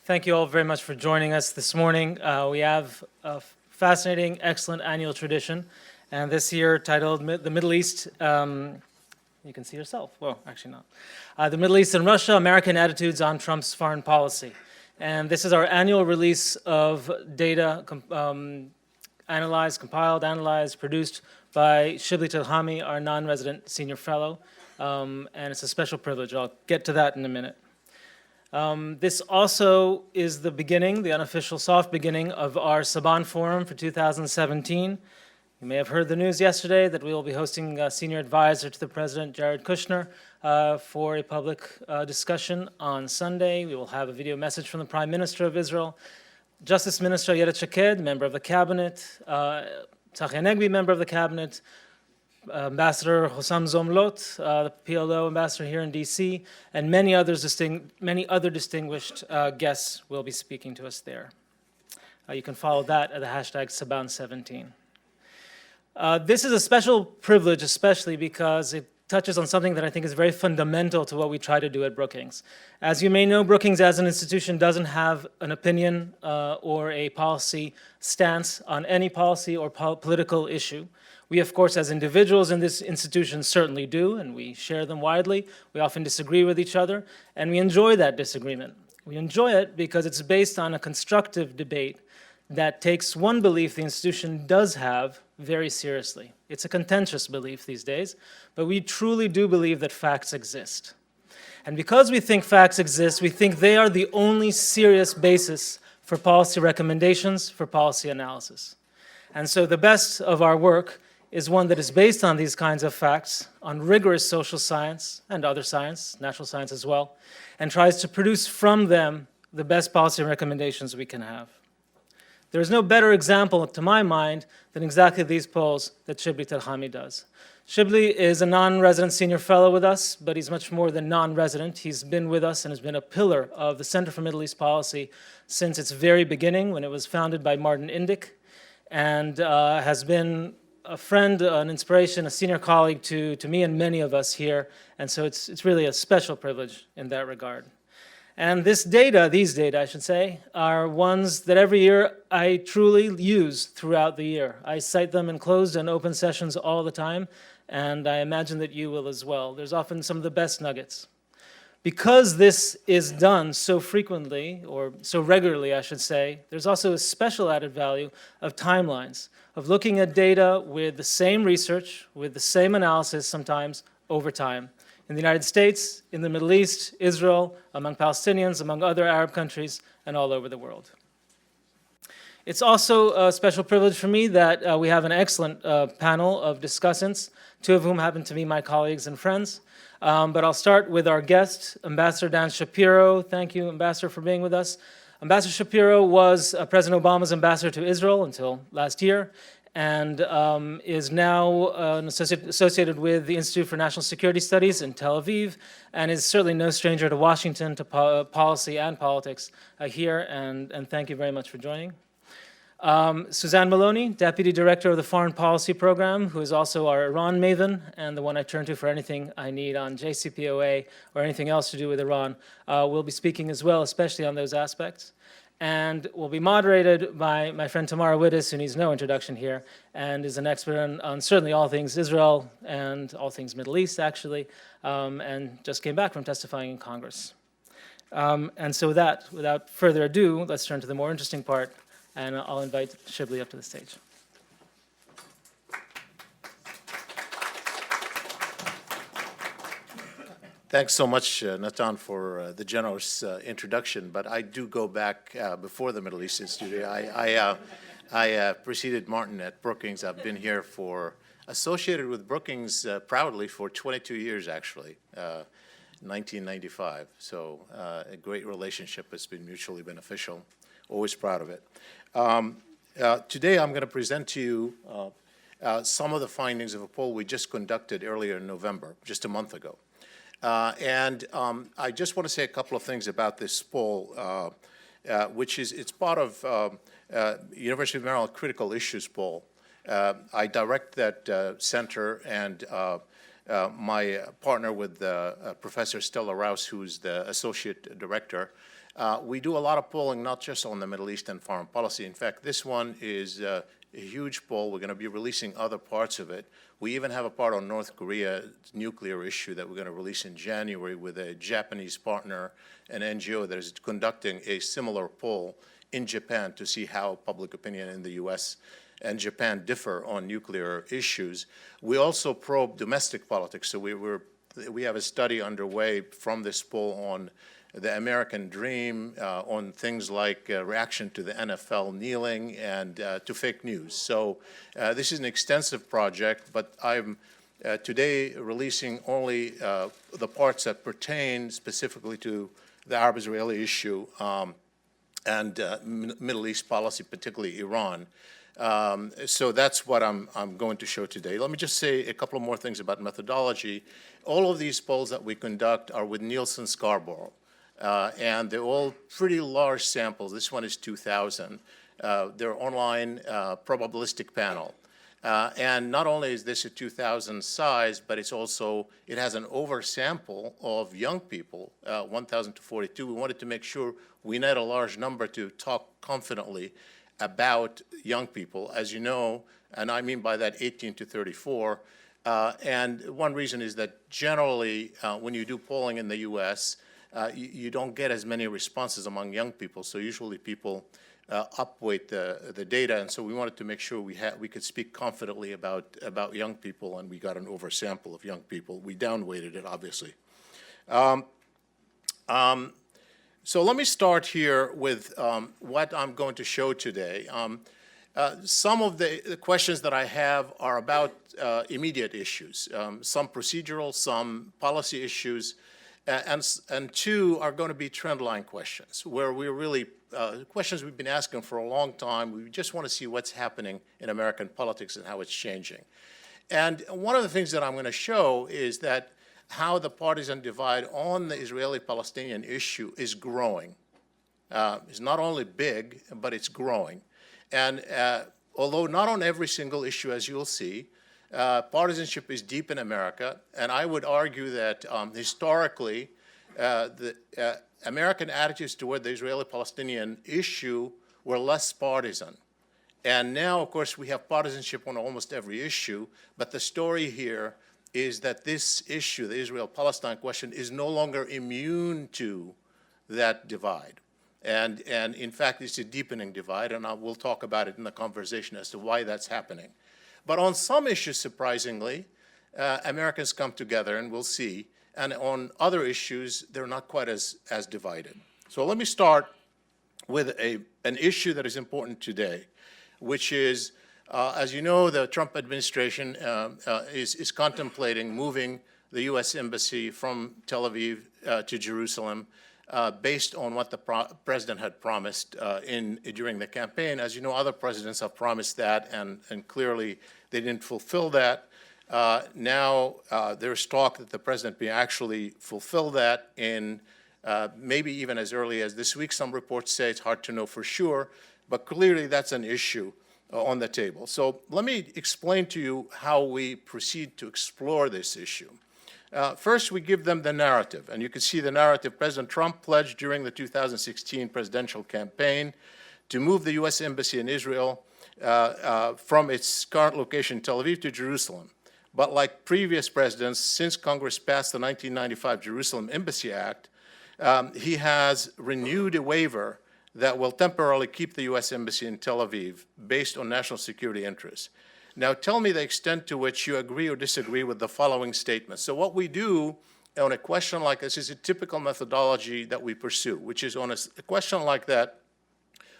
Thank you all very much for joining us this morning. We have a fascinating, excellent annual tradition, and this year titled The Middle East, you can see yourself. Well, actually not. The Middle East and Russia, American Attitudes on Trump's Foreign Policy. And this is our annual release of data compiled, produced by Shibley Telhami, our non-resident senior fellow, and it's a special privilege. I'll get to that in a minute. This also is the beginning, the unofficial soft beginning of our Saban Forum for 2017. You may have heard the news yesterday that we will be hosting a senior advisor to the President, Jared Kushner, for a public discussion on Sunday. We will have a video message from the Prime Minister of Israel, Justice Minister Ayelet Shaked, member of the Cabinet, Tzachi Hanegbi, member of the Cabinet, Ambassador Hossam Zomlot, the PLO ambassador here in D.C., and many other distinguished guests will be speaking to us there. You can follow that at the hashtag Saban17. This is a special privilege, especially because it touches on something that I think is very fundamental to what we try to do at Brookings. As you may know, Brookings as an institution doesn't have an opinion or a policy stance on any policy or political issue. We, of course, as individuals in this institution certainly do, and we share them widely. We often disagree with each other, and we enjoy that disagreement. We enjoy it because it's based on a constructive debate that takes one belief the institution does have very seriously. It's a contentious belief these days, but we truly do believe that facts exist. And because we think facts exist, we think they are the only serious basis for policy recommendations, for policy analysis. And so the best of our work is one that is based on these kinds of facts, on rigorous social science and other science, natural science as well, and tries to produce from them the best policy recommendations we can have. There is no better example, to my mind, than exactly these polls that Shibley Telhami does. Shibley is a non-resident senior fellow with us, but he's much more than non-resident. He's been with us and has been a pillar of the Center for Middle East Policy since its very beginning, when it was founded by Martin Indyk, and has been a friend, an inspiration, a senior colleague to me and many of us here, and so it's really a special privilege in that regard. And these data, I should say, are ones that every year I truly use throughout the year. I cite them in closed and open sessions all the time, and I imagine that you will as well. There's often some of the best nuggets. Because this is done so frequently, or so regularly, I should say, there's also a special added value of timelines, of looking at data with the same research, with the same analysis sometimes over time. In the United States, in the Middle East, Israel, among Palestinians, among other Arab countries, and all over the world. It's also a special privilege for me that we have an excellent panel of discussants, two of whom happen to be my colleagues and friends. But I'll start with our guest, Ambassador Dan Shapiro. Thank you, Ambassador, for being with us. Ambassador Shapiro was President Obama's ambassador to Israel until last year, and is now associated with the Institute for National Security Studies in Tel Aviv, and is certainly no stranger to Washington, to policy and politics here, and thank you very much for joining. Suzanne Maloney, Deputy Director of the Foreign Policy Program, who is also our Iran maven, and the one I turn to for anything I need on JCPOA or anything else to do with Iran, will be speaking as well, especially on those aspects. And will be moderated by my friend Tamara Wittes, who needs no introduction here, and is an expert on certainly all things Israel and all things Middle East, actually, and just came back from testifying in Congress. And so with that, without further ado, let's turn to the more interesting part, and I'll invite Shibley up to the stage. Thanks so much, Natan, for the generous introduction. But I do go back before the Middle East Institute. I preceded Martin at Brookings. I've been here associated with Brookings proudly for 22 years, actually, 1995. So a great relationship has been mutually beneficial. Always proud of it. Today I'm going to present to you some of the findings of a poll we just conducted earlier in November, just a month ago. I just want to say a couple of things about this poll, which is, it's part of University of Maryland Critical Issues poll. I direct that center, and my partner with Professor Stella Rouse, who's the associate director, We do a lot of polling, not just on the Middle East and foreign policy. In fact, this one is a huge poll. We're going to be releasing other parts of it. We even have a part on North Korea's nuclear issue that we're going to release in January with a Japanese partner, an NGO that is conducting a similar poll in Japan to see how public opinion in the U.S. and Japan differ on nuclear issues. We also probe domestic politics. So we have a study underway from this poll on the American dream, on things like reaction to the NFL kneeling and to fake news. So this is an extensive project, but I'm today releasing only the parts that pertain specifically to the Arab-Israeli issue and Middle East policy, particularly Iran. So that's what I'm going to show today. Let me just say a couple of more things about methodology. All of these polls that we conduct are with Nielsen Scarborough. And they're all pretty large samples. This one is 2,000. They're online probabilistic panel. And not only is this a 2,000 size, but it has an oversample of young people, 1,000 to 42. We wanted to make sure we net a large number to talk confidently about young people, as you know, and I mean by that 18 to 34. And one reason is that generally, when you do polling in the U.S., you don't get as many responses among young people, so usually people upweight the data, and so we wanted to make sure we could speak confidently about young people, and we got an oversample of young people. We downweighted it, obviously. So let me start here with what I'm going to show today. Some of the questions that I have are about immediate issues, some procedural, some policy issues, and two are going to be trendline questions, where we're really, questions we've been asking for a long time. We just want to see what's happening in American politics and how it's changing. And one of the things that I'm going to show is that how the partisan divide on the Israeli-Palestinian issue is growing. It's not only big, but it's growing. And although not on every single issue, as you'll see, partisanship is deep in America, and I would argue that historically, the American attitudes toward the Israeli-Palestinian issue were less partisan. And now, of course, we have partisanship on almost every issue, but the story here is that this issue, the Israel-Palestine question, is no longer immune to that divide. And in fact, it's a deepening divide, and we'll talk about it in the conversation as to why that's happening. But on some issues, surprisingly, Americans come together, and we'll see. And on other issues, they're not quite as divided. So let me start with an issue that is important today, which is, as you know, the Trump administration is contemplating moving the U.S. Embassy from Tel Aviv to Jerusalem based on what the president had promised during the campaign. As you know, other presidents have promised that, and clearly they didn't fulfill that. Now there's talk that the president may actually fulfill that in maybe even as early as this week. Some reports say it's hard to know for sure, but clearly that's an issue on the table. So let me explain to you how we proceed to explore this issue. First, we give them the narrative, and you can see the narrative. President Trump pledged during the 2016 presidential campaign to move the U.S. Embassy in Israel from its current location in Tel Aviv to Jerusalem. But like previous presidents, since Congress passed the 1995 Jerusalem Embassy Act, he has renewed a waiver that will temporarily keep the U.S. Embassy in Tel Aviv based on national security interests. Now, tell me the extent to which you agree or disagree with the following statements. So what we do on a question like this is a typical methodology that we pursue, which is on a question like that,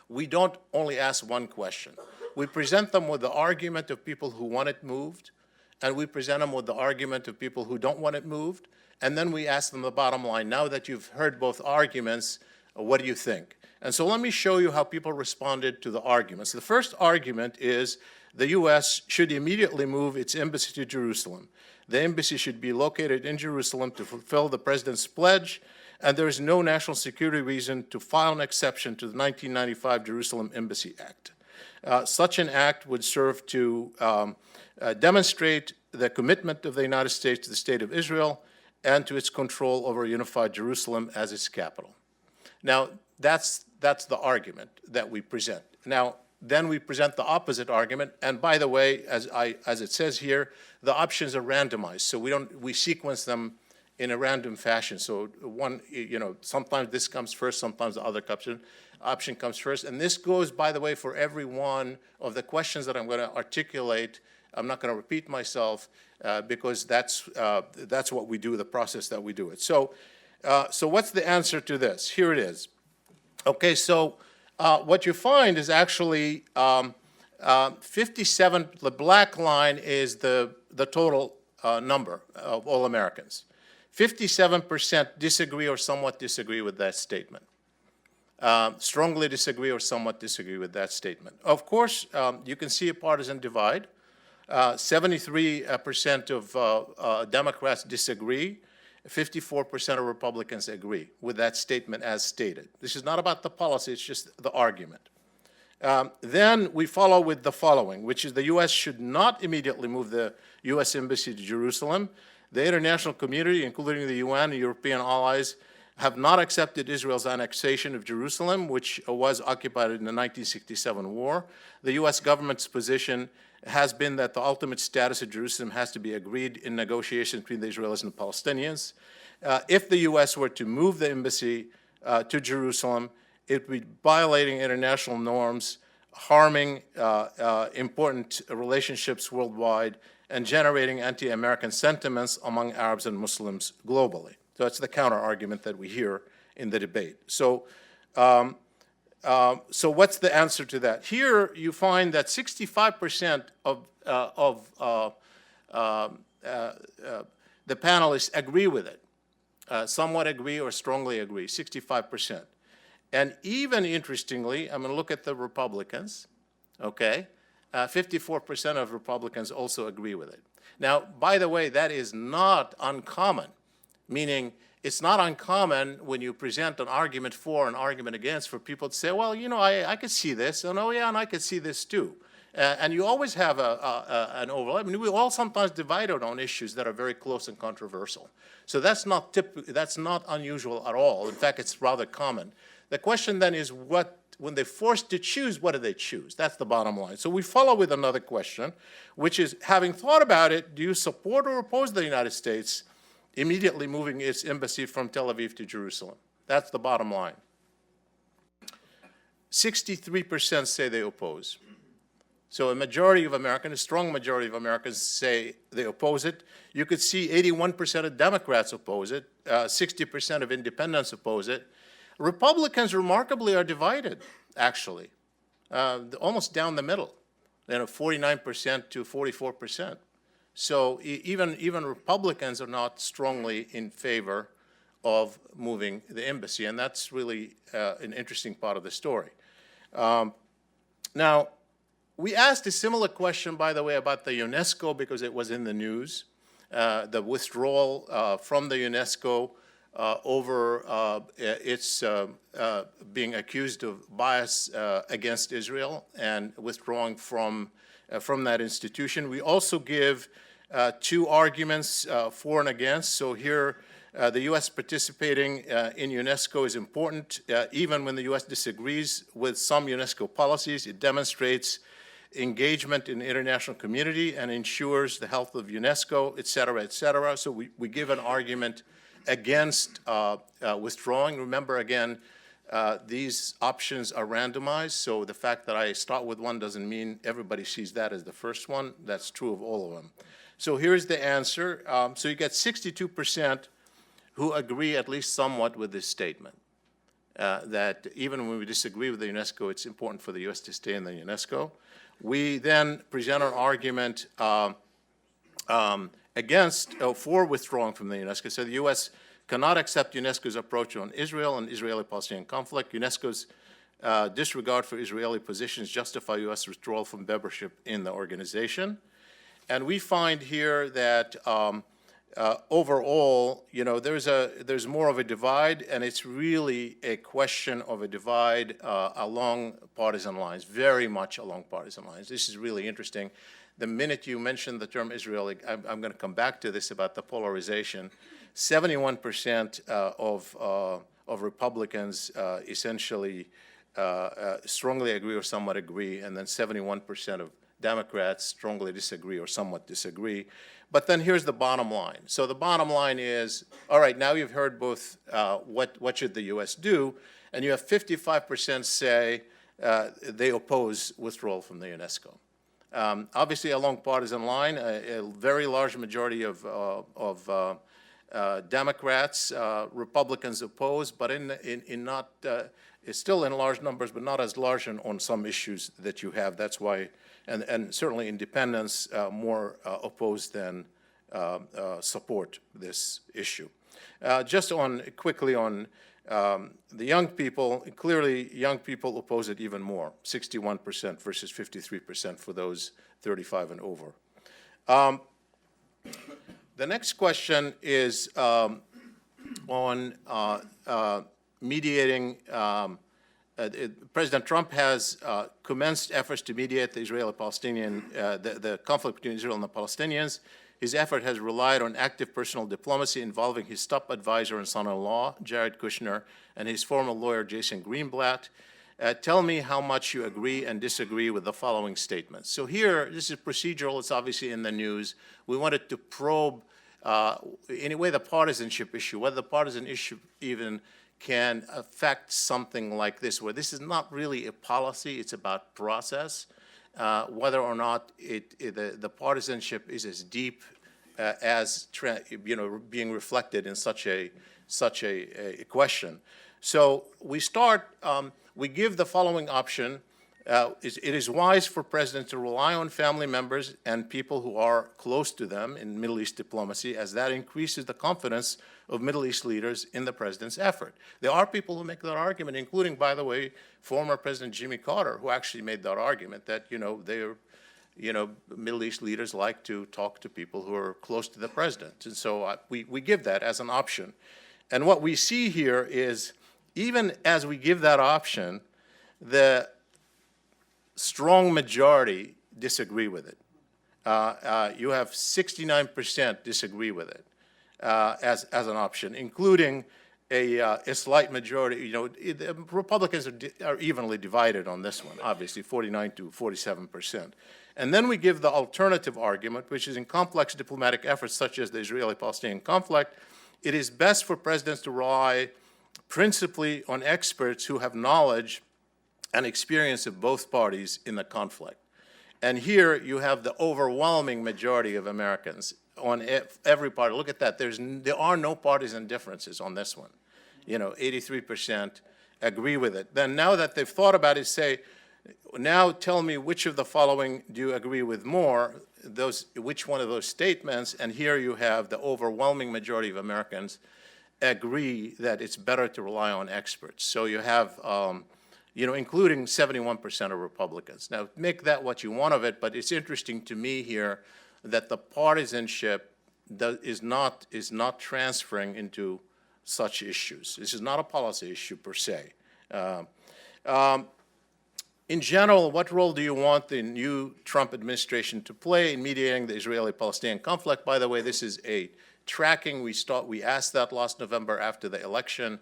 we don't only ask one question. We present them with the argument of people who want it moved, and we present them with the argument of people who don't want it moved, and then we ask them the bottom line. Now that you've heard both arguments, what do you think? And so let me show you how people responded to the arguments. The first argument is the U.S. should immediately move its embassy to Jerusalem. The embassy should be located in Jerusalem to fulfill the president's pledge, and there is no national security reason to file an exception to the 1995 Jerusalem Embassy Act. Such an act would serve to demonstrate the commitment of the United States to the state of Israel and to its control over unified Jerusalem as its capital. Now, That's the argument that we present. Now, then we present the opposite argument, and by the way, as it says here, the options are randomized, so we sequence them in a random fashion. So sometimes this comes first, sometimes the other option comes first, and this goes, by the way, for every one of the questions that I'm going to articulate. I'm not going to repeat myself because that's what we do, the process that we do it. So what's the answer to this? Here it is. Okay, so what you find is actually 57, the black line is the total number of all Americans. 57% disagree or somewhat disagree with that statement. Strongly disagree or somewhat disagree with that statement. Of course, you can see a partisan divide. 73% of Democrats disagree. 54% of Republicans agree with that statement as stated. This is not about the policy, it's just the argument. Then we follow with the following, which is the U.S. should not immediately move the U.S. Embassy to Jerusalem. The international community, including the UN and European allies, have not accepted Israel's annexation of Jerusalem, which was occupied in the 1967 war. The U.S. government's position has been that the ultimate status of Jerusalem has to be agreed in negotiations between the Israelis and the Palestinians. If the U.S. were to move the embassy to Jerusalem, it would be violating international norms, harming important relationships worldwide, and generating anti-American sentiments among Arabs and Muslims globally. So that's the counter-argument that we hear in the debate. So what's the answer to that? Here you find that 65% of the panelists agree with it. Somewhat agree or strongly agree, 65%. And even interestingly, I'm going to look at the Republicans, okay? 54% of Republicans also agree with it. Now, by the way, that is not uncommon, meaning it's not uncommon when you present an argument for, an argument against, for people to say, well, I could see this, and oh yeah, and I could see this too. And you always have an overlap. I mean, we all sometimes divide out on issues that are very close and controversial. So that's not unusual at all. In fact, it's rather common. The question then is, when they're forced to choose, what do they choose? That's the bottom line. So we follow with another question, which is, having thought about it, do you support or oppose the United States immediately moving its embassy from Tel Aviv to Jerusalem? That's the bottom line. 63% say they oppose. So a majority of Americans, a strong majority of Americans say they oppose it. You could see 81% of Democrats oppose it, 60% of independents oppose it. Republicans, remarkably, are divided, actually, almost down the middle, 49% to 44%. So even Republicans are not strongly in favor of moving the embassy, and that's really an interesting part of the story. Now, we asked a similar question, by the way, about the UNESCO because it was in the news, the withdrawal from the UNESCO over its being accused of bias against Israel and withdrawing from that institution. We also give two arguments for and against. So here, the U.S. participating in UNESCO is important. Even when the U.S. disagrees with some UNESCO policies, it demonstrates engagement in the international community and ensures the health of UNESCO, et cetera, et cetera. So we give an argument against withdrawing. Remember, again, these options are randomized, so the fact that I start with one doesn't mean everybody sees that as the first one. That's true of all of them. So here's the answer. So you get 62% who agree at least somewhat with this statement, that even when we disagree with the UNESCO, it's important for the U.S. to stay in the UNESCO. We then present an argument for withdrawing from the UNESCO. So the U.S. cannot accept UNESCO's approach on Israel and Israeli-Palestinian conflict. UNESCO's disregard for Israeli positions justify U.S. withdrawal from membership in the organization. And we find here that overall, there's more of a divide, and it's really a question of a divide along partisan lines, very much along partisan lines. This is really interesting. The minute you mention the term Israeli, I'm going to come back to this about the polarization. 71% of Republicans essentially strongly agree or somewhat agree, and then 71% of Democrats strongly disagree or somewhat disagree. But then here's the bottom line. So the bottom line is, all right, now you've heard both what should the U.S. do, and you have 55% say they oppose withdrawal from the UNESCO. Obviously, along partisan line, a very large majority of Democrats, Republicans oppose, but it's still in large numbers, but not as large on some issues that you have. That's why, and certainly independents more oppose than support this issue. Just quickly on the young people, clearly young people oppose it even more, 61% versus 53% for those 35 and over. The next question is on mediating. President Trump has commenced efforts to mediate the Israeli-Palestinian, the conflict between Israel and the Palestinians. His effort has relied on active personal diplomacy involving his top advisor and son-in-law, Jared Kushner, and his former lawyer, Jason Greenblatt. Tell me how much you agree and disagree with the following statements. So here, this is procedural. It's obviously in the news. We wanted to probe, in a way, the partisanship issue, whether the partisan issue even can affect something like this, where this is not really a policy, it's about process, whether or not the partisanship is as deep as being reflected in such a question. So we start, we give the following option. It is wise for presidents to rely on family members and people who are close to them in Middle East diplomacy, as that increases the confidence of Middle East leaders in the president's effort. There are people who make that argument, including, by the way, former President Jimmy Carter, who actually made that argument that, Middle East leaders like to talk to people who are close to the president. And so we give that as an option. And what we see here is, even as we give that option, the strong majority disagree with it. You have 69% disagree with it as an option, including a slight majority. Republicans are evenly divided on this one, obviously, 49 to 47%. And then we give the alternative argument, which is in complex diplomatic efforts such as the Israeli-Palestinian conflict, it is best for presidents to rely principally on experts who have knowledge and experience of both parties in the conflict. And here you have the overwhelming majority of Americans on every party. Look at that. There are no partisan differences on this one. 83% agree with it. Then now that they've thought about it, say, now tell me which of the following do you agree with more, which one of those statements, and here you have the overwhelming majority of Americans agree that it's better to rely on experts. So you have including 71% of Republicans. Now, make that what you want of it, but it's interesting to me here that the partisanship is not transferring into such issues. This is not a policy issue per se. In general, what role do you want the new Trump administration to play in mediating the Israeli-Palestinian conflict? By the way, this is a tracking. We asked that last November after the election.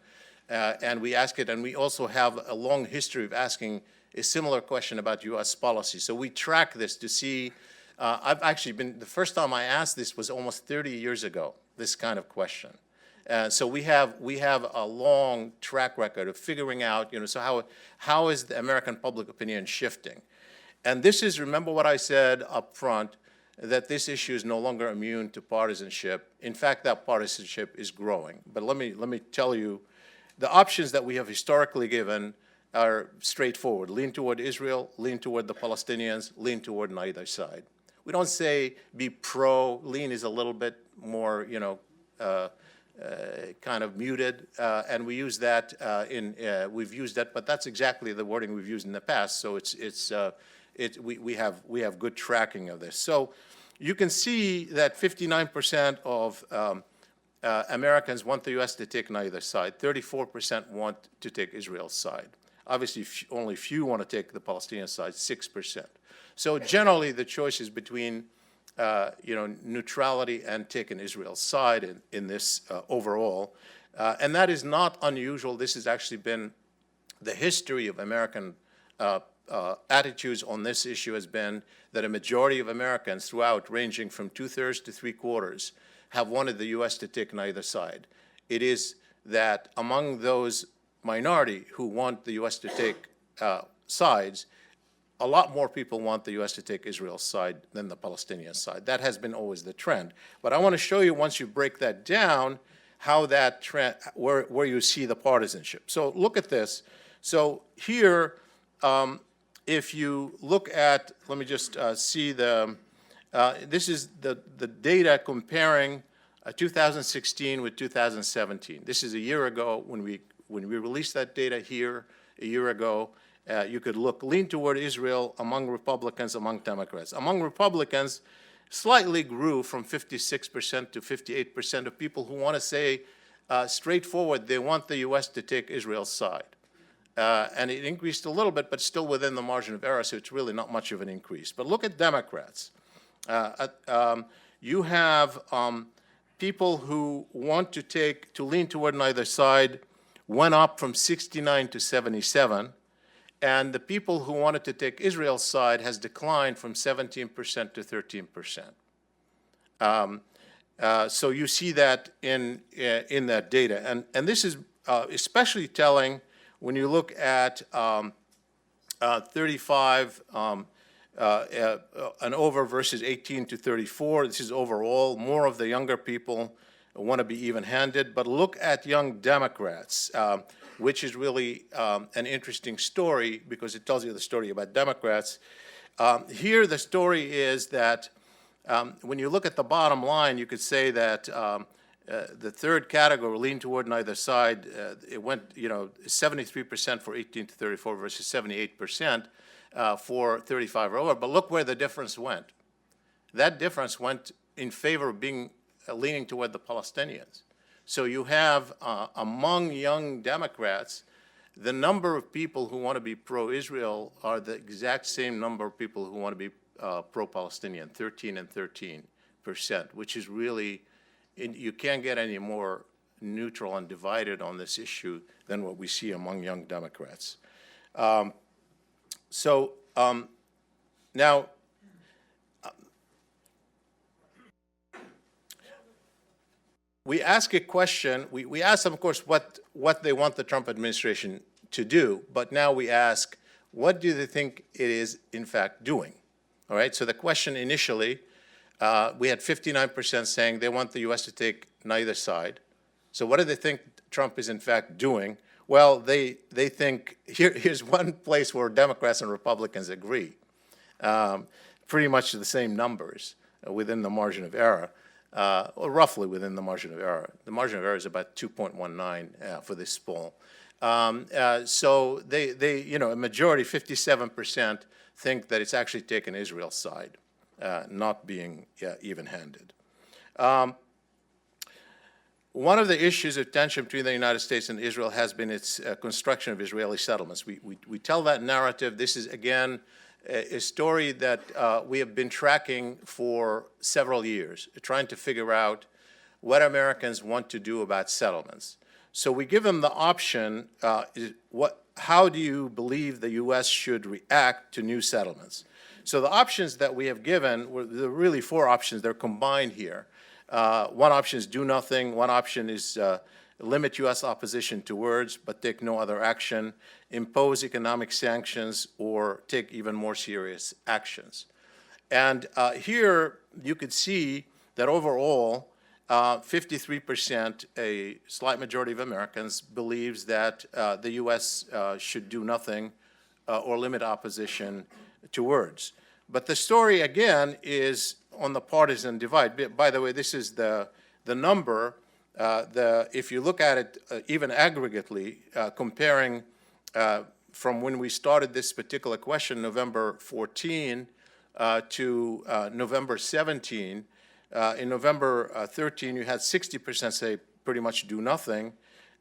And we ask it, and we also have a long history of asking a similar question about U.S. policy. So we track this to see. I've actually the first time I asked this was almost 30 years ago, this kind of question. So we have a long track record of figuring out, so how is the American public opinion shifting? And this is, remember what I said up front, that this issue is no longer immune to partisanship. In fact, that partisanship is growing. But let me tell you, the options that we have historically given are straightforward. Lean toward Israel, lean toward the Palestinians, lean toward neither side. We don't say be pro. Lean is a little bit more, kind of muted, and we use that we've used that, but that's exactly the wording we've used in the past. So we have good tracking of this. So you can see that 59% of Americans want the U.S. to take neither side. 34% want to take Israel's side. Obviously, only few want to take the Palestinian side, 6%. So generally, the choice is between neutrality and taking Israel's side in this overall. And that is not unusual. This has actually been the history of American attitudes on this issue has been that a majority of Americans throughout, ranging from 2/3 to 3/4, have wanted the U.S. to take neither side. It is that among those minority who want the U.S. to take sides, a lot more people want the U.S. to take Israel's side than the Palestinian side. That has been always the trend. But I want to show you, once you break that down, how that trend, where you see the partisanship. So look at this. So here, if you look at, let me just see this is the data comparing 2016 with 2017. This is a year ago when we released that data here a year ago. You could lean toward Israel among Republicans, among Democrats. Among Republicans, slightly grew from 56% to 58% of people who want to say straightforward they want the U.S. to take Israel's side. And it increased a little bit, but still within the margin of error, so it's really not much of an increase. But look at Democrats. You have people who want to lean toward neither side went up from 69 to 77. And the people who wanted to take Israel's side has declined from 17% to 13%. So you see that in that data. And this is especially telling when you look at 35 and over versus 18 to 34. This is overall. More of the younger people want to be even-handed. But look at young Democrats, which is really an interesting story because it tells you the story about Democrats. Here the story is that when you look at the bottom line, you could say that the third category, lean toward neither side, it went, 73% for 18 to 34 versus 78% for 35 or over. But look where the difference went. That difference went in favor of leaning toward the Palestinians. So you have, among young Democrats, the number of people who want to be pro-Israel are the exact same number of people who want to be pro-Palestinian, 13 and 13%, which is really, you can't get any more neutral and divided on this issue than what we see among young Democrats. Now, we ask a question. We ask them, of course, what they want the Trump administration to do, but now we ask, what do they think it is, in fact, doing? All right, so the question initially, we had 59% saying they want the U.S. to take neither side. So what do they think Trump is, in fact, doing? Well, they think, here's one place where Democrats and Republicans agree, pretty much the same numbers within the margin of error. Or roughly within the margin of error. The margin of error is about 2.19 for this poll. So they, a majority, 57%, think that it's actually taken Israel's side, not being even-handed. One of the issues of tension between the United States and Israel has been its construction of Israeli settlements. We tell that narrative. This is, again, a story that we have been tracking for several years, trying to figure out what Americans want to do about settlements. So we give them the option, how do you believe the U.S. should react to new settlements? So the options that we have given, there are really four options. They're combined here. One option is do nothing. One option is limit U.S. opposition to words, but take no other action, impose economic sanctions, or take even more serious actions. And here you could see that overall, 53%, a slight majority of Americans, believes that the U.S. Should do nothing or limit opposition to words. But the story, again, is on the partisan divide. By the way, this is the number. If you look at it even aggregately, comparing from when we started this particular question, November 14, to November 17, in November 13, you had 60% say pretty much do nothing,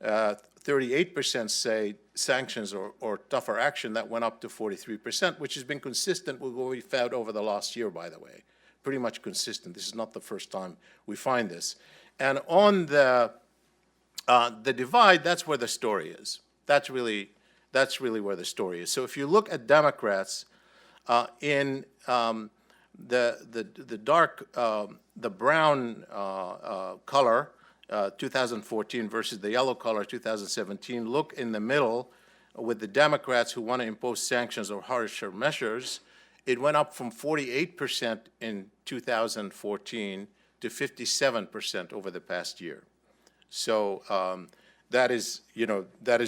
38% say sanctions or tougher action. That went up to 43%, which has been consistent with what we found over the last year, by the way. Pretty much consistent. This is not the first time we find this. And on the The divide, that's where the story is. That's really where the story is. So if you look at Democrats in the dark, the brown color, 2014 versus the yellow color, 2017, look in the middle with the Democrats who want to impose sanctions or harsher measures. It went up from 48% in 2014 to 57% over the past year. So that is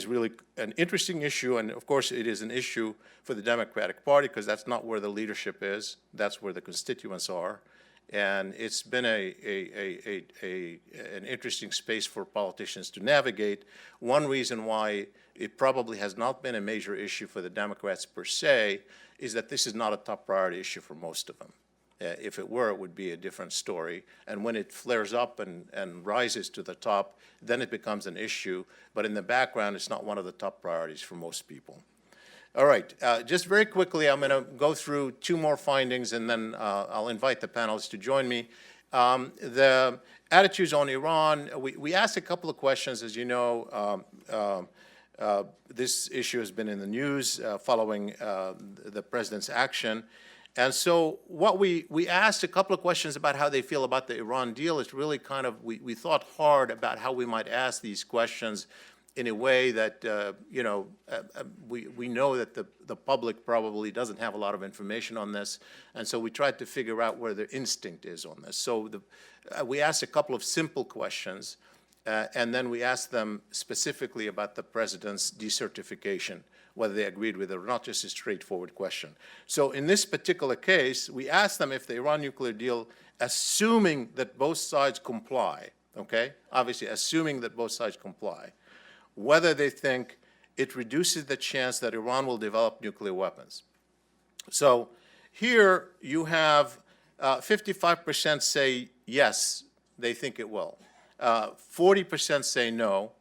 really an interesting issue, and of course it is an issue for the Democratic Party because that's not where the leadership is, that's where the constituents are, and it's been an interesting space for politicians to navigate. One reason why it probably has not been a major issue for the Democrats per se is that this is not a top priority issue for most of them. If it were, it would be a different story. And when it flares up and rises to the top, then it becomes an issue. But in the background, it's not one of the top priorities for most people. All right, just very quickly, I'm going to go through two more findings, and then I'll invite the panelists to join me. The attitudes on Iran, we asked a couple of questions. As you know, this issue has been in the news following the president's action. And so what we asked a couple of questions about how they feel about the Iran deal. It's really kind of, we thought hard about how we might ask these questions in a way that, we know that the public probably doesn't have a lot of information on this. And so we tried to figure out where their instinct is on this. So we asked a couple of simple questions, and then we asked them specifically about the president's decertification, whether they agreed with it or not, just a straightforward question. So in this particular case, we asked them if the Iran nuclear deal, assuming that both sides comply, okay, obviously assuming that both sides comply, whether they think it reduces the chance that Iran will develop nuclear weapons. So here you have 55% say yes, they think it will. 40% say no.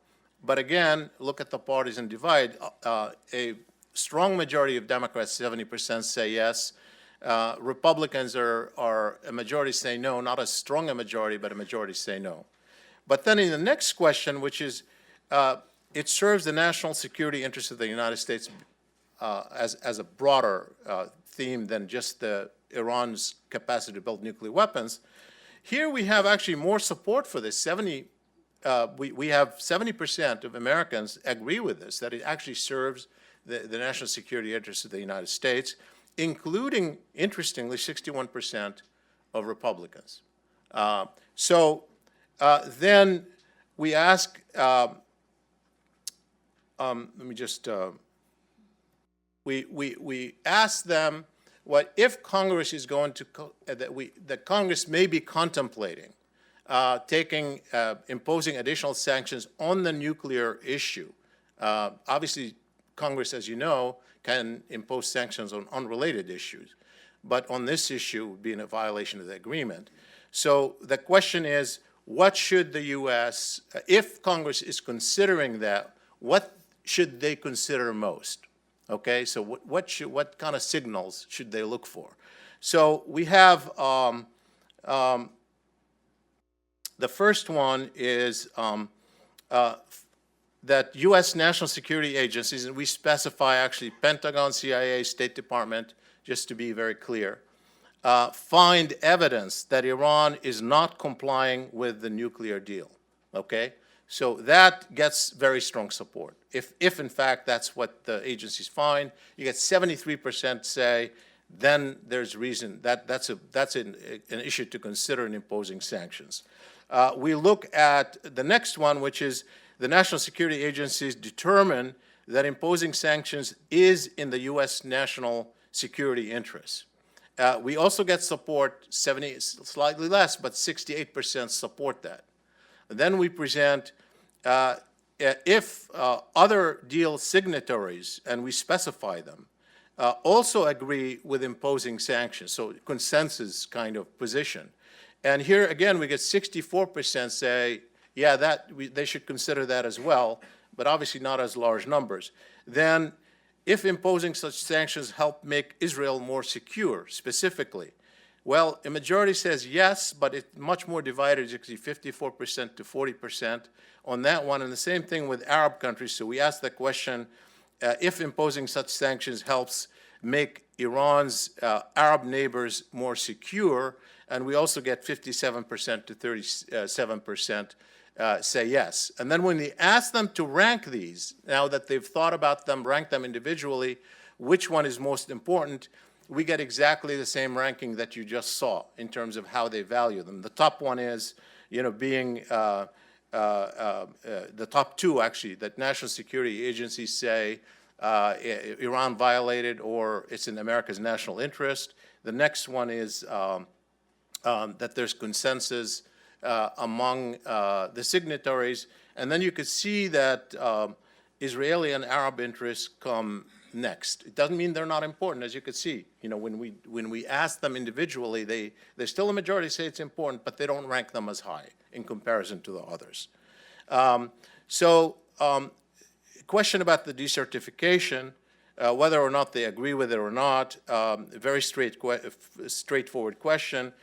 But again, look at the partisan divide. A strong majority of Democrats, 70%, say yes. Republicans are a majority say no, not as strong a majority, but a majority say no. But then in the next question, which is, it serves the national security interests of the United States as a broader theme than just Iran's capacity to build nuclear weapons. Here we have actually more support for this. We have 70% of Americans agree with this, that it actually serves the national security interests of the United States, including, interestingly, 61% of Republicans. Then we ask, we ask them what if Congress is going to, that Congress may be contemplating imposing additional sanctions on the nuclear issue. Obviously, Congress, as you know, can impose sanctions on unrelated issues, but on this issue would be in a violation of the agreement. So the question is, what should the U.S., if Congress is considering that, what should they consider most? Okay, so what kind of signals should they look for? So we have the first one is that U.S. national security agencies, and we specify actually Pentagon, CIA, State Department, just to be very clear, find evidence that Iran is not complying with the nuclear deal, okay? So that gets very strong support. If in fact that's what the agencies find, you get 73% say, then there's reason, that's an issue to consider in imposing sanctions. We look at the next one, which is the national security agencies determine that imposing sanctions is in the U.S. national security interests. We also get support, slightly less, but 68% support that. And then we present if other deal signatories, and we specify them, also agree with imposing sanctions, so consensus kind of position. And here, again, we get 64% say, yeah, they should consider that as well, but obviously not as large numbers. Then, if imposing such sanctions help make Israel more secure, specifically, Well, a majority says yes, but it's much more divided. You can see 54% to 40% on that one. And the same thing with Arab countries. So we asked the question, if imposing such sanctions helps make Iran's Arab neighbors more secure, and we also get 57% to 37% say yes. And then when we ask them to rank these, now that they've thought about them, rank them individually, which one is most important, we get exactly the same ranking that you just saw in terms of how they value them. The top one is, being the top two, actually, that national security agencies say Iran violated or it's in America's national interest. The next one is that there's consensus among the signatories. And then you could see that Israeli and Arab interests come next. It doesn't mean they're not important, as you could see. When we ask them individually, there's still a majority say it's important, but they don't rank them as high in comparison to the others. Question about the decertification, whether or not they agree with it or not, very straightforward question.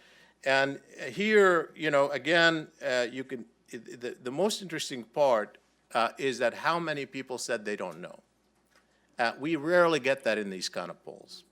And here, again, the most interesting part is that how many people said they don't know. We rarely get that in these kind of polls.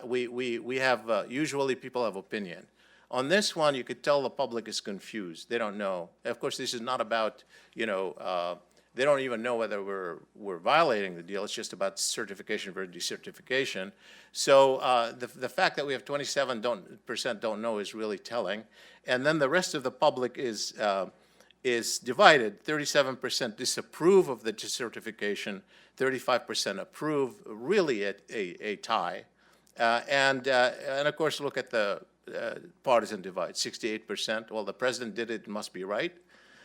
We have, usually people have opinion. On this one, you could tell the public is confused. They don't know. Of course, this is not about, they don't even know whether we're violating the deal. It's just about certification versus decertification. So the fact that we have 27% don't know is really telling. And then the rest of the public is divided. 37% disapprove of the decertification, 35% approve, really a tie. And of course, look at the partisan divide, 68%. Well, the president did it, must be right.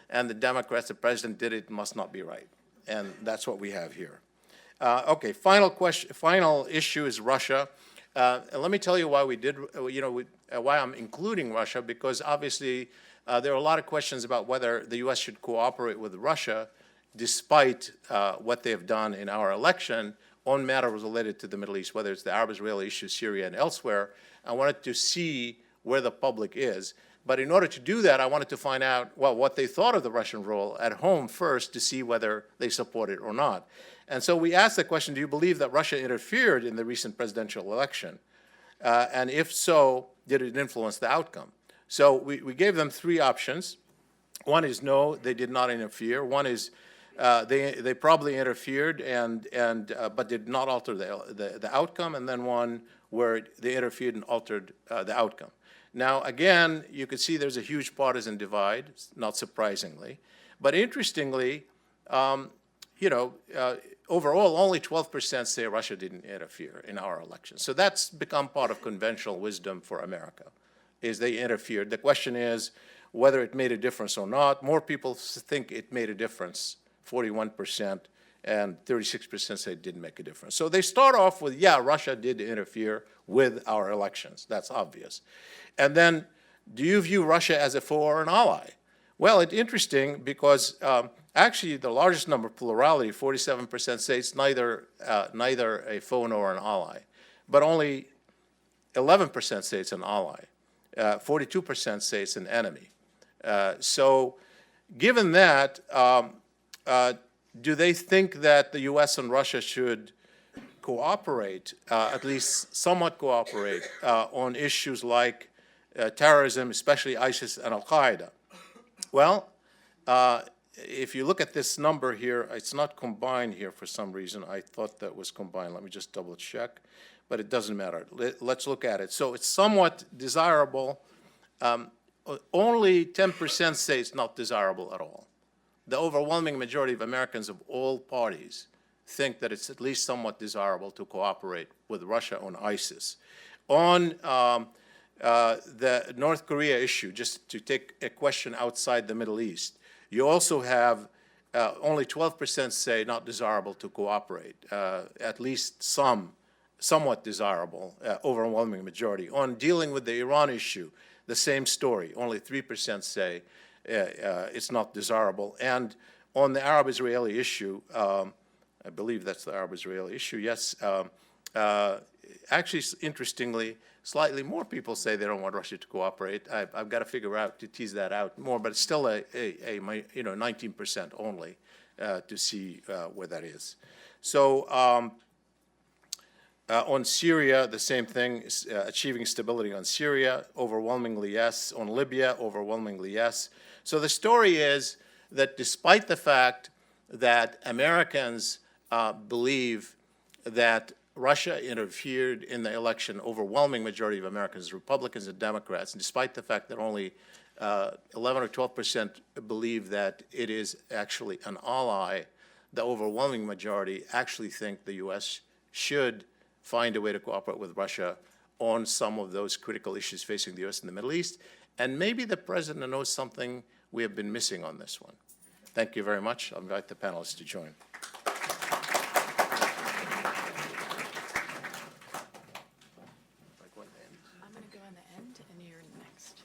And the Democrats, the president did it, must not be right. And that's what we have here. Okay, final issue is Russia. And let me tell you why why I'm including Russia, because obviously there are a lot of questions about whether the U.S. should cooperate with Russia despite what they have done in our election on matters related to the Middle East, whether it's the Arab-Israeli issue, Syria, and elsewhere. I wanted to see where the public is. But in order to do that, I wanted to find out, well, what they thought of the Russian role at home first to see whether they support it or not. And so we asked the question, do you believe that Russia interfered in the recent presidential election? And if so, did it influence the outcome? So we gave them three options. One is no, they did not interfere. One is they probably interfered but did not alter the outcome. And then one where they interfered and altered the outcome. Now, again, you could see there's a huge partisan divide, not surprisingly. But interestingly, overall, only 12% say Russia didn't interfere in our election. So that's become part of conventional wisdom for America, is they interfered. The question is whether it made a difference or not. More people think it made a difference, 41%, and 36% say it didn't make a difference. So they start off with, yeah, Russia did interfere with our elections. That's obvious. And then, do you view Russia as a foe or an ally? Well, it's interesting because actually the largest number, plurality, 47% say it's neither a foe nor an ally. But only 11% say it's an ally. 42% say it's an enemy. So given that, do they think that the U.S. and Russia should cooperate, at least somewhat cooperate, on issues like terrorism, especially ISIS and Al-Qaeda? Well, if you look at this number here, it's not combined here for some reason. I thought that was combined. Let me just double check. But it doesn't matter. Let's look at it. So it's somewhat desirable. Only 10% say it's not desirable at all. The overwhelming majority of Americans of all parties think that it's at least somewhat desirable to cooperate with Russia on ISIS. On the North Korea issue, just to take a question outside the Middle East, you also have only 12% say not desirable to cooperate, at least somewhat desirable, overwhelming majority. On dealing with the Iran issue, the same story. Only 3% say it's not desirable. And on the Arab-Israeli issue, I believe that's the Arab-Israeli issue, yes, actually, interestingly, slightly more people say they don't want Russia to cooperate. I've got to figure out, to tease that out more, but it's still 19% only to see where that is. So on Syria, the same thing, achieving stability on Syria, overwhelmingly yes. On Libya, overwhelmingly yes. So the story is that despite the fact that Americans believe that Russia interfered in the election, overwhelming majority of Americans, Republicans and Democrats, and despite the fact that only 11 or 12% believe that it is actually an ally, the overwhelming majority actually think the U.S. should find a way to cooperate with Russia on some of those critical issues facing the U.S. in the Middle East. And maybe the president knows something we have been missing on this one. Thank you very much. I'll invite the panelists to join. I'm going to go on the end, and you're next.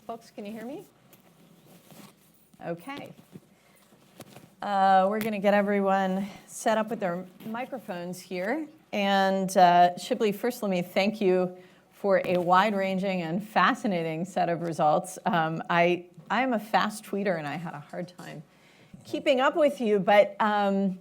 Folks, can you hear me? Okay. We're going to get everyone set up with their microphones here. And Shibley, first let me thank you for a wide-ranging and fascinating set of results. I am a fast tweeter, and I had a hard time keeping up with you. But I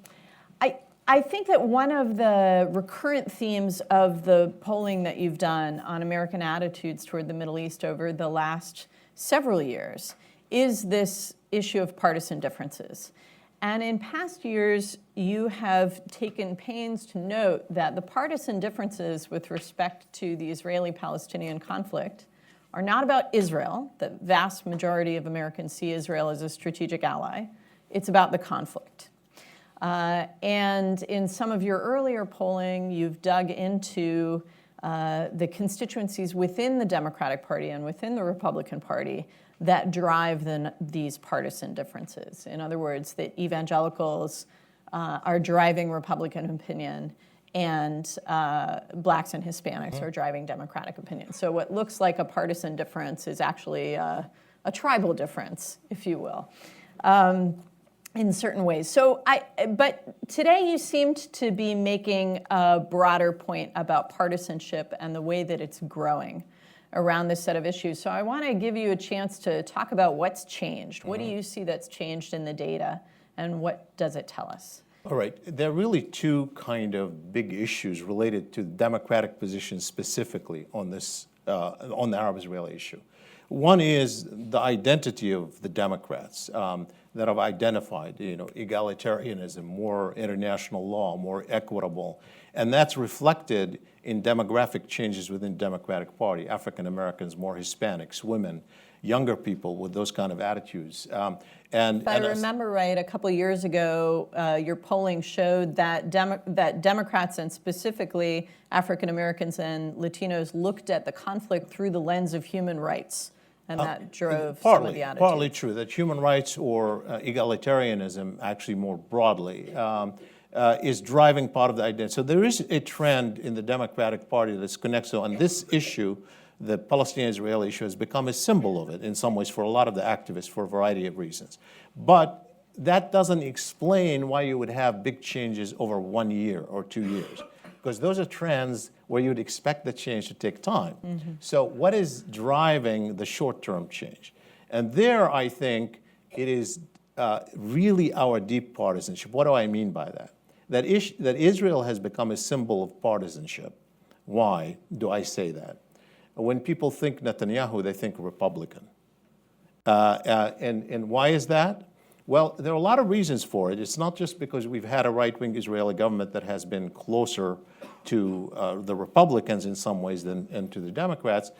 think that one of the recurrent themes of the polling that you've done on American attitudes toward the Middle East over the last several years is this issue of partisan differences. And in past years, you have taken pains to note that the partisan differences with respect to the Israeli-Palestinian conflict are not about Israel. The vast majority of Americans see Israel as a strategic ally. It's about the conflict. And in some of your earlier polling, you've dug into the constituencies within the Democratic Party and within the Republican Party that drive these partisan differences. In other words, that evangelicals are driving Republican opinion and blacks and Hispanics are driving Democratic opinion. So what looks like a partisan difference is actually a tribal difference, if you will. In certain ways. But today you seemed to be making a broader point about partisanship and the way that it's growing around this set of issues. So I want to give you a chance to talk about what's changed. What do you see that's changed in the data, and what does it tell us? All right. There are really two kind of big issues related to the Democratic position specifically on this, on the Arab-Israeli issue. One is the identity of the Democrats that have identified, egalitarianism, more international law, more equitable, and that's reflected in demographic changes within the Democratic Party. African Americans, more Hispanics, women, younger people with those kind of attitudes. If I remember right, a couple of years ago, your polling showed that that Democrats, and specifically African Americans and Latinos, looked at the conflict through the lens of human rights. And that drove some of the attitudes. Partly true, that human rights or egalitarianism, actually more broadly, is driving part of the identity. So there is a trend in the Democratic Party that's connected. So on this issue, the Palestinian-Israeli issue has become a symbol of it in some ways for a lot of the activists for a variety of reasons. But that doesn't explain why you would have big changes over 1 year or 2 years, because those are trends where you'd expect the change to take time. Mm-hmm. So what is driving the short-term change? And there, I think, it is really our deep partisanship. What do I mean by that? That Israel has become a symbol of partisanship. Why do I say that? When people think Netanyahu, they think Republican. And why is that? Well, there are a lot of reasons for it. It's not just because we've had a right-wing Israeli government that has been closer to the Republicans in some ways than to the Democrats,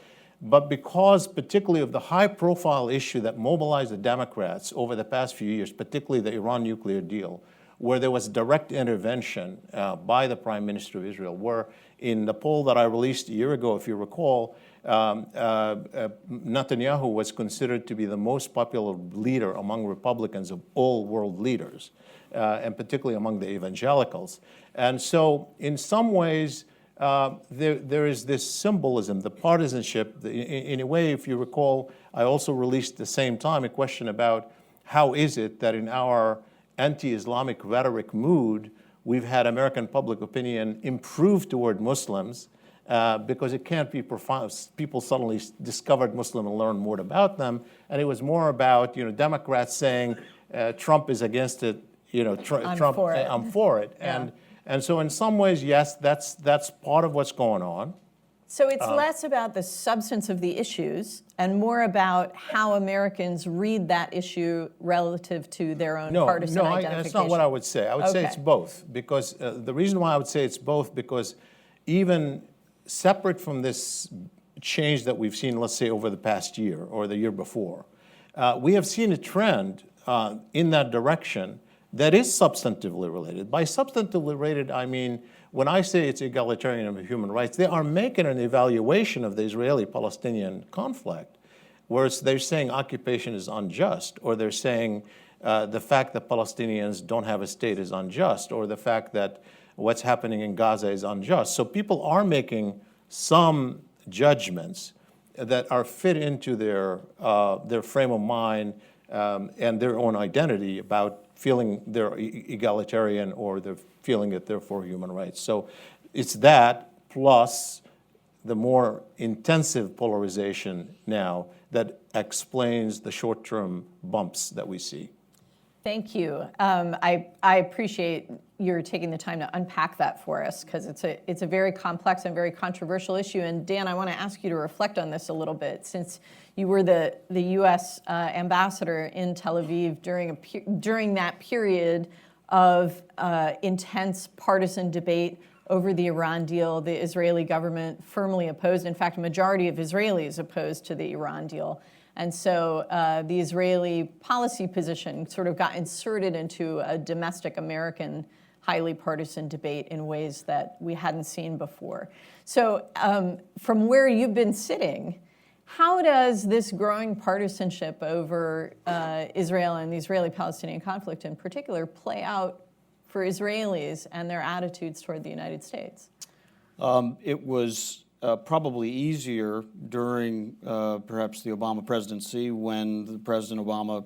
but because particularly of the high-profile issue that mobilized the Democrats over the past few years, particularly the Iran nuclear deal, where there was direct intervention by the Prime Minister of Israel, where in the poll that I released a year ago, if you recall, Netanyahu was considered to be the most popular leader among Republicans of all world leaders, and particularly among the evangelicals. And so in some ways, there is this symbolism, the partisanship. In a way, if you recall, I also released at the same time a question about how is it that in our anti-Islamic rhetoric mood, we've had American public opinion improve toward Muslims, because it can't be profound. People suddenly discovered Muslim and learned more about them, and it was more about Democrats saying Trump is against it, Trump, for it. I'm for it, Yeah. and so in some ways, yes, that's part of what's going on. So it's less about the substance of the issues and more about how Americans read that issue relative to their own partisan identification. That's not what I would say. I would say Okay. it's both, because the reason why I would say it's both, because even separate from this change that we've seen, let's say, over the past year or the year before, we have seen a trend in that direction that is substantively related. By substantively related, I mean, when I say it's egalitarian of human rights, they are making an evaluation of the Israeli-Palestinian conflict, whereas they're saying occupation is unjust, or they're saying the fact that Palestinians don't have a state is unjust, or the fact that what's happening in Gaza is unjust. So people are making some judgments that are fit into their frame of mind and their own identity about feeling they're egalitarian or they're feeling that they're for human rights. So it's that plus the more intensive polarization now that explains the short-term bumps that we see. Thank you. I appreciate your taking the time to unpack that for us, because it's a very complex and very controversial issue. And Dan, I want to ask you to reflect on this a little bit, since you were the U.S. ambassador in Tel Aviv during that period of intense partisan debate over the Iran deal. The Israeli government firmly opposed. In fact, a majority of Israelis opposed to the Iran deal. And so the Israeli policy position sort of got inserted into a domestic American highly partisan debate in ways that we hadn't seen before. So from where you've been sitting, how does this growing partisanship over Israel and the Israeli-Palestinian conflict in particular play out for Israelis and their attitudes toward the United States? It was probably easier during perhaps the Obama presidency, when the President Obama,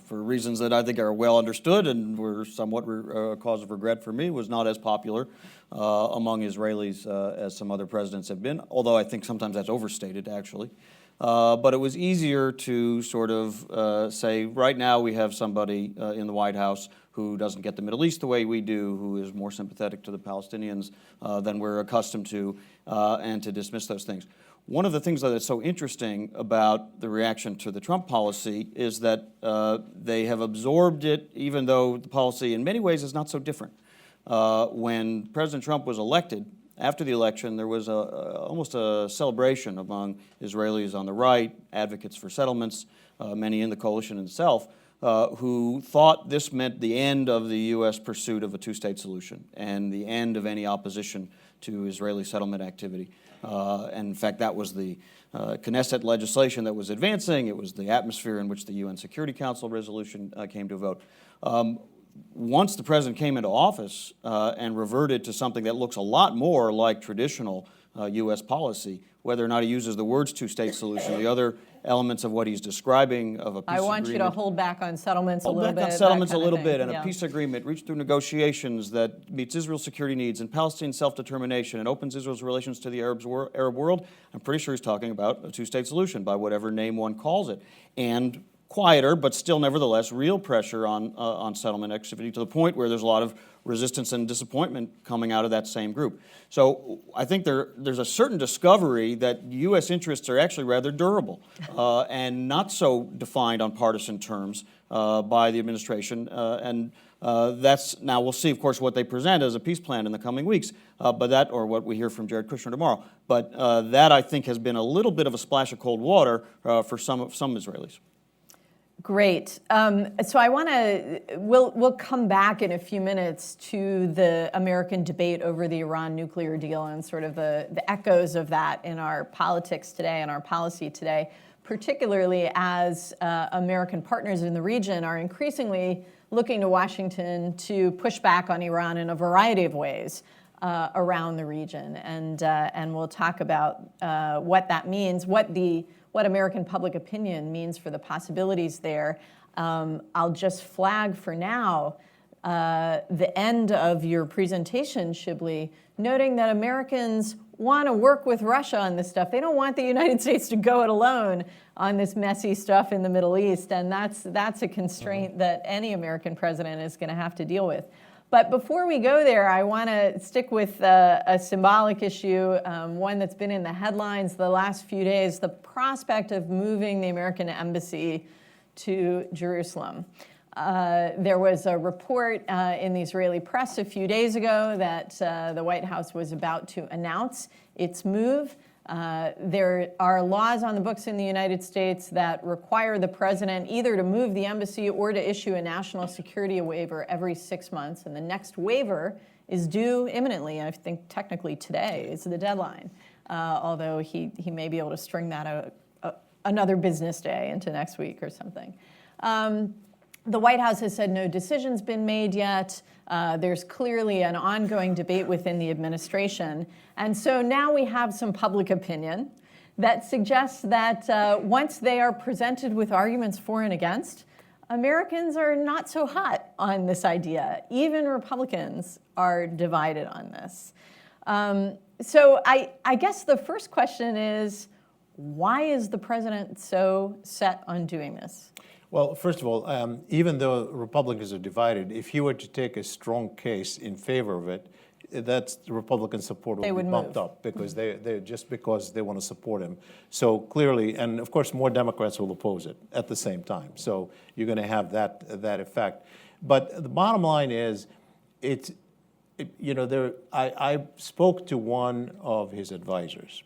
for reasons that I think are well understood and were somewhat a cause of regret for me, was not as popular among Israelis as some other presidents have been, although I think sometimes that's overstated, actually. But it was easier to sort of say, right now we have somebody in the White House who doesn't get the Middle East the way we do, who is more sympathetic to the Palestinians than we're accustomed to, and to dismiss those things. One of the things that is so interesting about the reaction to the Trump policy is that they have absorbed it, even though the policy in many ways is not so different. When President Trump was elected, after the election, there was almost a celebration among Israelis on the right, advocates for settlements, many in the coalition itself, who thought this meant the end of the U.S. pursuit of a two-state solution and the end of any opposition to Israeli settlement activity. And in fact, that was the Knesset legislation that was advancing. It was the atmosphere in which the UN Security Council resolution came to a vote. Once the president came into office and reverted to something that looks a lot more like traditional U.S. policy, whether or not he uses the words two-state solution, the other elements of what he's describing of a peace agreement. I want you to hold back on settlements a little bit. Hold back on settlements a that kind little of bit, thing. and Yeah. a peace agreement reached through negotiations that meets Israel's security needs and Palestinian self-determination and opens Israel's relations to the Arab world. I'm pretty sure he's talking about a two-state solution by whatever name one calls it. And quieter, but still nevertheless real pressure on settlement activity, to the point where there's a lot of resistance and disappointment coming out of that same group. So I think there's a certain discovery that U.S. interests are actually rather durable and not so defined on partisan terms by the administration. And that's, now we'll see, of course, what they present as a peace plan in the coming weeks, but that, or what we hear from Jared Kushner tomorrow. But that, I think, has been a little bit of a splash of cold water for some Israelis. Great. So I want to, we'll come back in a few minutes to the American debate over the Iran nuclear deal and sort of the echoes of that in our politics today and our policy today, particularly as American partners in the region are increasingly looking to Washington to push back on Iran in a variety of ways around the region. And we'll talk about what that means, what American public opinion means for the possibilities there. I'll just flag for now the end of your presentation, Shibley, noting that Americans want to work with Russia on this stuff. They don't want the United States to go it alone on this messy stuff in the Middle East, and that's a constraint that any American president is going to have to deal with. But before we go there, I want to stick with a symbolic issue, one that's been in the headlines the last few days, the prospect of moving the American embassy to Jerusalem. There was a report in the Israeli press a few days ago that the White House was about to announce its move. There are laws on the books in the United States that require the president either to move the embassy or to issue a national security waiver every 6 months. And the next waiver is due imminently. I think technically today is the deadline, although he may be able to string that out another business day into next week or something. The White House has said no decision's been made yet. There's clearly an ongoing debate within the administration. And so now we have some public opinion that suggests that once they are presented with arguments for and against, Americans are not so hot on this idea. Even Republicans are divided on this. So I guess the first question is, why is the president so set on doing this? Well, first of all, even though Republicans are divided, if he were to take a strong case in favor of it, that's the Republican support would be bumped up because they just because they want to support him. So clearly, and of course, more Democrats will oppose it at the same time. So you're going to have that effect. But the bottom line is, I spoke to one of his advisors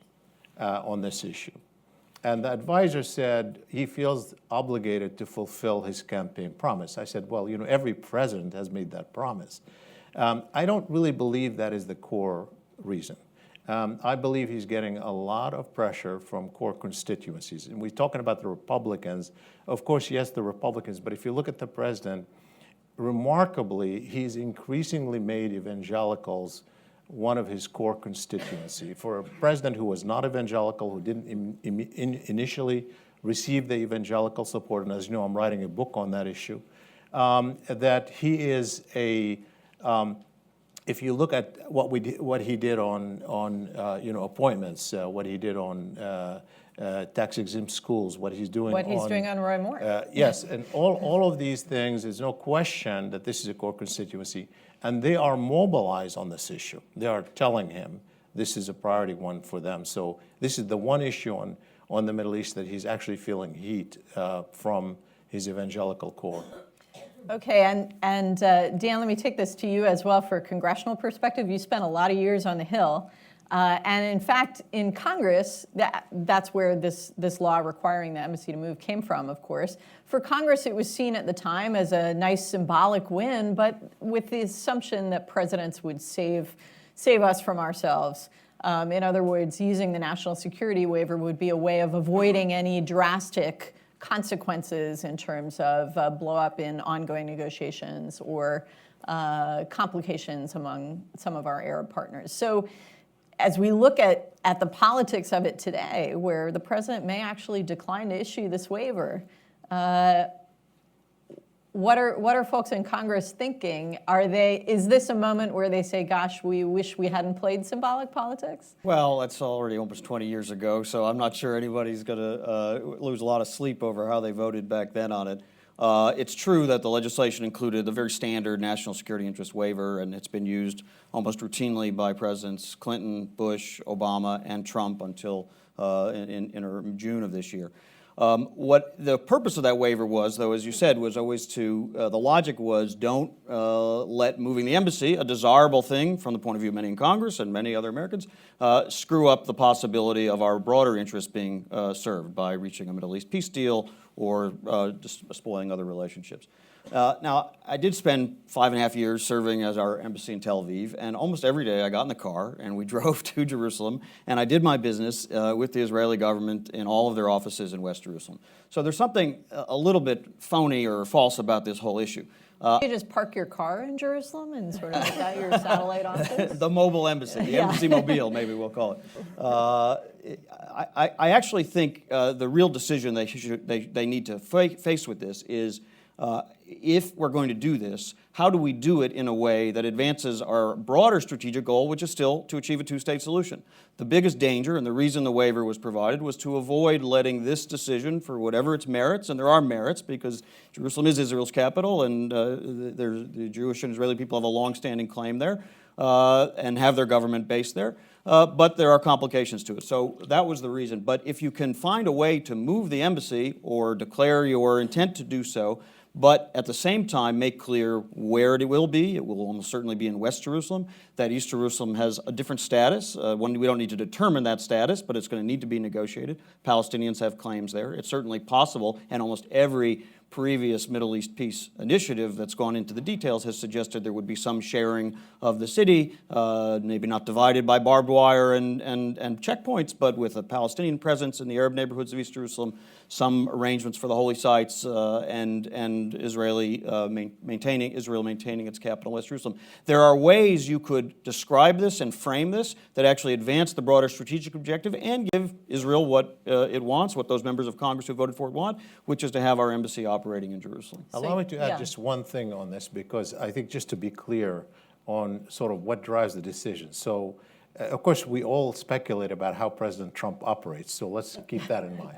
on this issue. And the advisor said he feels obligated to fulfill his campaign promise. I said, well, every president has made that promise. I don't really believe that is the core reason. I believe he's getting a lot of pressure from core constituencies. And we're talking about the Republicans. Of course, yes, the Republicans, but if you look at the president, remarkably, he's increasingly made evangelicals one of his core constituency. For a president who was not evangelical, who didn't initially receive the evangelical support, and as you know, I'm writing a book on that issue, that he is if you look at what he did on appointments, what he did on tax-exempt schools, what he's doing on Roy Moore. Yes, and all of these things, there's no question that this is a core constituency. And they are mobilized on this issue. They are telling him this is a priority one for them. So this is the one issue on the Middle East that he's actually feeling heat from his evangelical core. Okay, and Dan, let me take this to you as well for a congressional perspective. You spent a lot of years on the Hill. And in fact, in Congress, that's where this law requiring the embassy to move came from, of course. For Congress, it was seen at the time as a nice symbolic win, but with the assumption that presidents would save us from ourselves. In other words, using the national security waiver would be a way of avoiding any drastic consequences in terms of blow up in ongoing negotiations or complications among some of our Arab partners. So as we look at the politics of it today, where the president may actually decline to issue this waiver, what are folks in Congress thinking? Is this a moment where they say, gosh, we wish we hadn't played symbolic politics? Well, that's already almost 20 years ago, so I'm not sure anybody's going to lose a lot of sleep over how they voted back then on it. It's true that the legislation included the very standard national security interest waiver, and it's been used almost routinely by Presidents Clinton, Bush, Obama, and Trump until in June of this year. What the purpose of that waiver was, though, as you said, was always the logic was don't let moving the embassy, a desirable thing from the point of view of many in Congress and many other Americans, screw up the possibility of our broader interests being served by reaching a Middle East peace deal or just spoiling other relationships. Now, I did spend 5.5 years serving as our embassy in Tel Aviv, and almost every day I got in the car and we drove to Jerusalem, and I did my business with the Israeli government in all of their offices in West Jerusalem. So there's something a little bit phony or false about this whole issue. You just park your car in Jerusalem and sort of make that your satellite office? The mobile embassy, the embassy mobile, maybe we'll call it. I actually think the real decision they need to face with this is if we're going to do this, how do we do it in a way that advances our broader strategic goal, which is still to achieve a two-state solution? The biggest danger, and the reason the waiver was provided, was to avoid letting this decision, for whatever its merits, and there are merits because Jerusalem is Israel's capital, and the Jewish and Israeli people have a long-standing claim there and have their government based there. But there are complications to it. So that was the reason. But if you can find a way to move the embassy or declare your intent to do so, but at the same time make clear where it will be. It will almost certainly be in West Jerusalem, that East Jerusalem has a different status. We don't need to determine that status, but it's going to need to be negotiated. Palestinians have claims there. It's certainly possible, and almost every previous Middle East peace initiative that's gone into the details has suggested there would be some sharing of the city, maybe not divided by barbed wire and checkpoints, but with a Palestinian presence in the Arab neighborhoods of East Jerusalem, some arrangements for the holy sites, and Israel maintaining its capital, West Jerusalem. There are ways you could describe this and frame this that actually advance the broader strategic objective and give Israel what it wants, what those members of Congress who voted for it want, which is to have our embassy operating in Jerusalem. Allow me to add just one thing on this, because I think just to be clear on sort of what drives the decision. So, of course, we all speculate about how President Trump operates, so let's keep that in mind.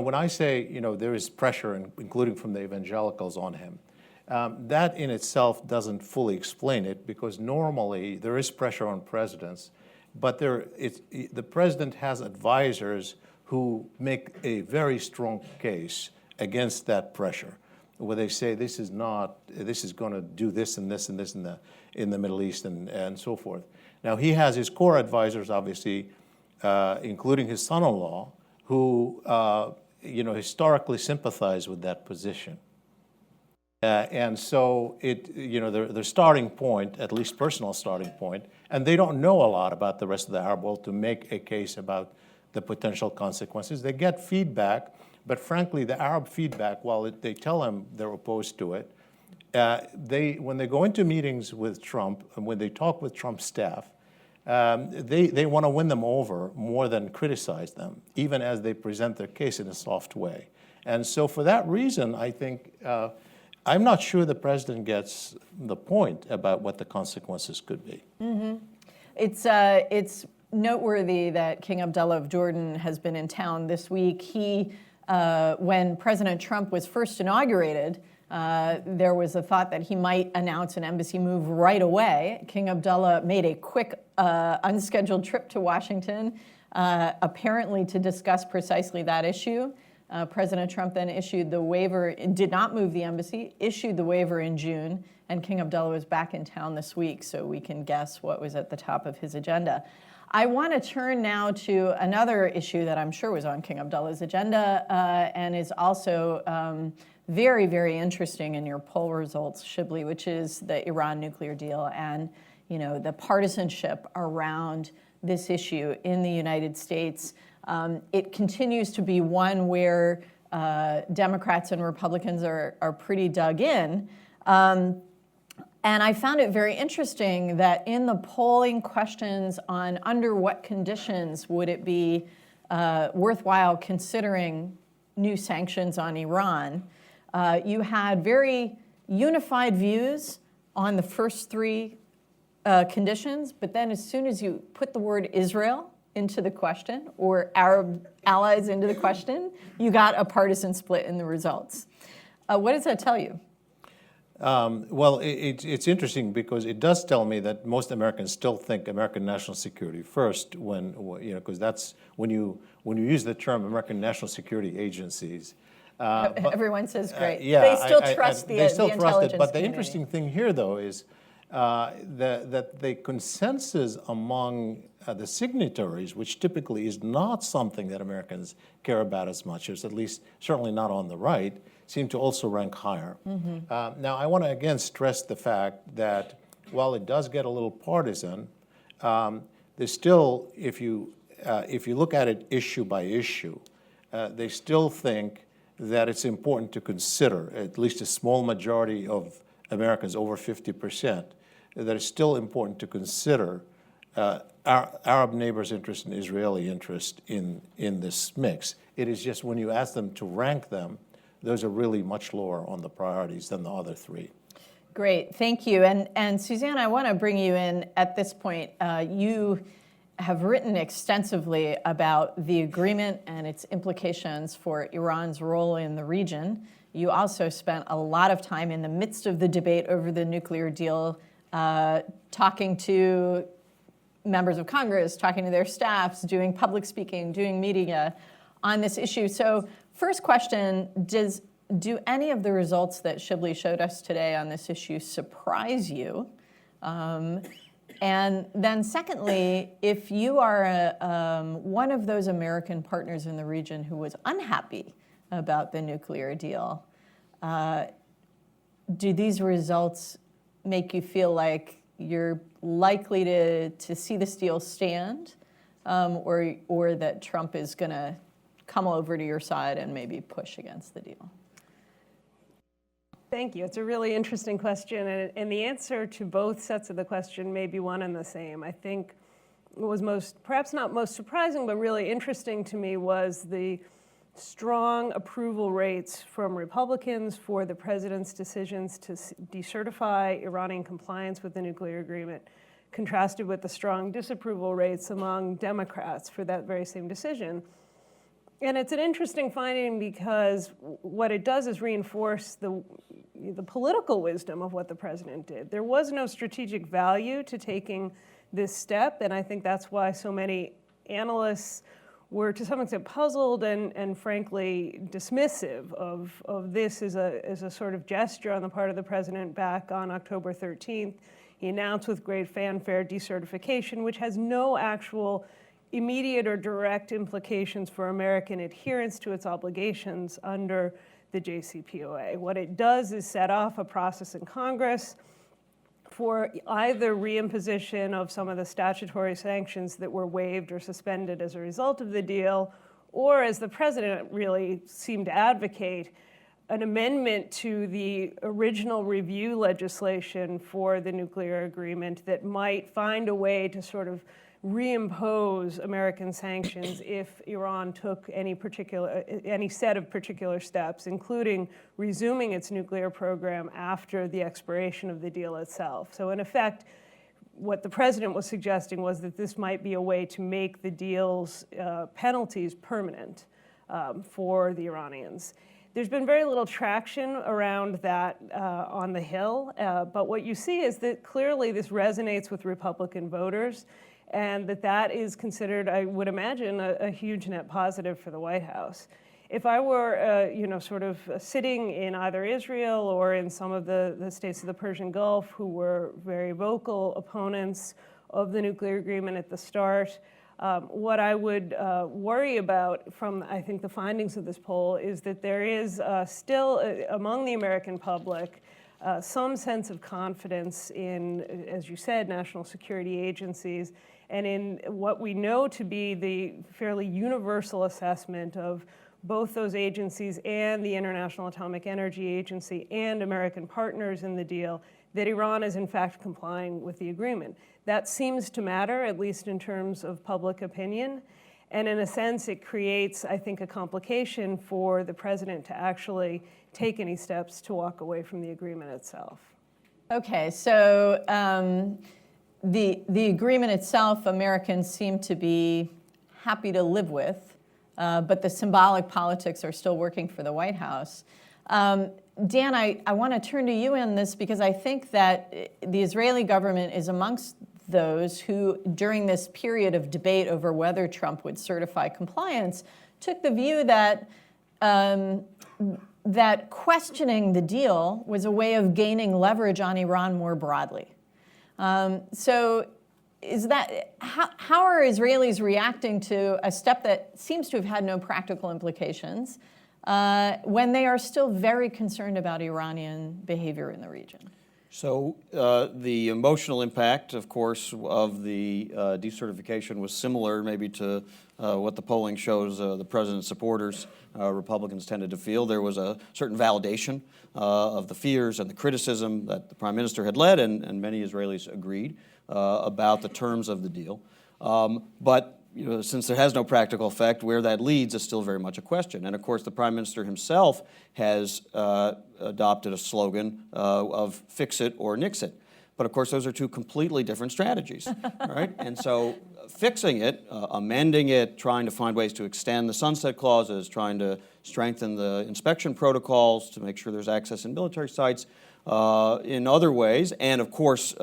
When I say, there is pressure, including from the evangelicals on him, that in itself doesn't fully explain it, because normally there is pressure on presidents, but the president has advisors who make a very strong case against that pressure, where they say this is going to do this and this and this in the Middle East and so forth. Now, he has his core advisors, obviously, including his son-in-law, who historically sympathize with that position. And so their starting point, at least personal starting point, and they don't know a lot about the rest of the Arab world to make a case about the potential consequences. They get feedback, but frankly, the Arab feedback, while they tell them they're opposed to it, when they go into meetings with Trump and when they talk with Trump's staff, they want to win them over more than criticize them, even as they present their case in a soft way. And so for that reason, I think, I'm not sure the president gets the point about what the consequences could be. Mm-hmm. It's noteworthy that King Abdullah of Jordan has been in town this week. When President Trump was first inaugurated, there was a thought that he might announce an embassy move right away. King Abdullah made a quick, unscheduled trip to Washington, apparently to discuss precisely that issue. President Trump then issued the waiver, did not move the embassy, issued the waiver in June, and King Abdullah was back in town this week, so we can guess what was at the top of his agenda. I want to turn now to another issue that I'm sure was on King Abdullah's agenda and is also very, very interesting in your poll results, Shibley, which is the Iran nuclear deal and the partisanship around this issue in the United States. It continues to be one where Democrats and Republicans are pretty dug in. And I found it very interesting that in the polling questions on under what conditions would it be worthwhile considering new sanctions on Iran, you had very unified views on the first three conditions, but then as soon as you put the word Israel into the question or Arab allies into the question, you got a partisan split in the results. What does that tell you? Well, it's interesting because it does tell me that most Americans still think American national security first because that's when you use the term American national security agencies. Everyone says great. Yeah, They still trust the they still trust intelligence it. But the community. interesting thing here, though, is that the consensus among the signatories, which typically is not something that Americans care about as much, as at least certainly not on the right, seem to also rank higher. Now, I want to again stress the fact that while it does get a little partisan, there's still, if you look at it issue by issue, they still think that it's important to consider, at least a small majority of Americans, over 50%, that it's still important to consider Arab neighbors' interest and Israeli interest in this mix. It is just when you ask them to rank them, those are really much lower on the priorities than the other three. Great, thank you. And Suzanne, I want to bring you in at this point. You have written extensively about the agreement and its implications for Iran's role in the region. You also spent a lot of time in the midst of the debate over the nuclear deal, talking to members of Congress, talking to their staffs, doing public speaking, doing media on this issue. So first question, do any of the results that Shibley showed us today on this issue surprise you? And then secondly, if you are one of those American partners in the region who was unhappy about the nuclear deal, do these results make you feel like you're likely to see this deal stand, or that Trump is going to come over to your side and maybe push against the deal? Thank you. It's a really interesting question, and the answer to both sets of the question may be one and the same. I think what was perhaps not most surprising, but really interesting to me was the strong approval rates from Republicans for the president's decisions to decertify Iranian compliance with the nuclear agreement, contrasted with the strong disapproval rates among Democrats for that very same decision. And it's an interesting finding because what it does is reinforce the political wisdom of what the president did. There was no strategic value to taking this step, and I think that's why so many analysts were to some extent puzzled and frankly dismissive of this as a sort of gesture on the part of the president back on October 13th. He announced with great fanfare decertification, which has no actual immediate or direct implications for American adherence to its obligations under the JCPOA. What it does is set off a process in Congress for either reimposition of some of the statutory sanctions that were waived or suspended as a result of the deal, or, as the president really seemed to advocate, an amendment to the original review legislation for the nuclear agreement that might find a way to sort of reimpose American sanctions if Iran took any set of particular steps, including resuming its nuclear program after the expiration of the deal itself. So in effect, what the president was suggesting was that this might be a way to make the deal's penalties permanent for the Iranians. There's been very little traction around that on the Hill, but what you see is that clearly this resonates with Republican voters, and that is considered, I would imagine, a huge net positive for the White House. If I were, sort of sitting in either Israel or in some of the states of the Persian Gulf who were very vocal opponents of the nuclear agreement at the start, what I would worry about from, I think, the findings of this poll is that there is still, among the American public, some sense of confidence in, as you said, national security agencies, and in what we know to be the fairly universal assessment of both those agencies and the International Atomic Energy Agency and American partners in the deal, that Iran is in fact complying with the agreement. That seems to matter, at least in terms of public opinion. And in a sense, it creates, I think, a complication for the president to actually take any steps to walk away from the agreement itself. Okay, so the agreement itself, Americans seem to be happy to live with, but the symbolic politics are still working for the White House. Dan, I want to turn to you in this because I think that the Israeli government is amongst those who, during this period of debate over whether Trump would certify compliance, took the view that that questioning the deal was a way of gaining leverage on Iran more broadly. So is that, how are Israelis reacting to a step that seems to have had no practical implications when they are still very concerned about Iranian behavior in the region? So the emotional impact, of course, of the decertification was similar maybe to what the polling shows the president's supporters, Republicans, tended to feel. There was a certain validation of the fears and the criticism that the prime minister had led, and many Israelis agreed about the terms of the deal. But since there has no practical effect, where that leads is still very much a question. And of course, the prime minister himself has adopted a slogan of fix it or nix it. But of course, those are two completely different strategies, right? And so fixing it, amending it, trying to find ways to extend the sunset clauses, trying to strengthen the inspection protocols to make sure there's access in military sites, in other ways, and of course,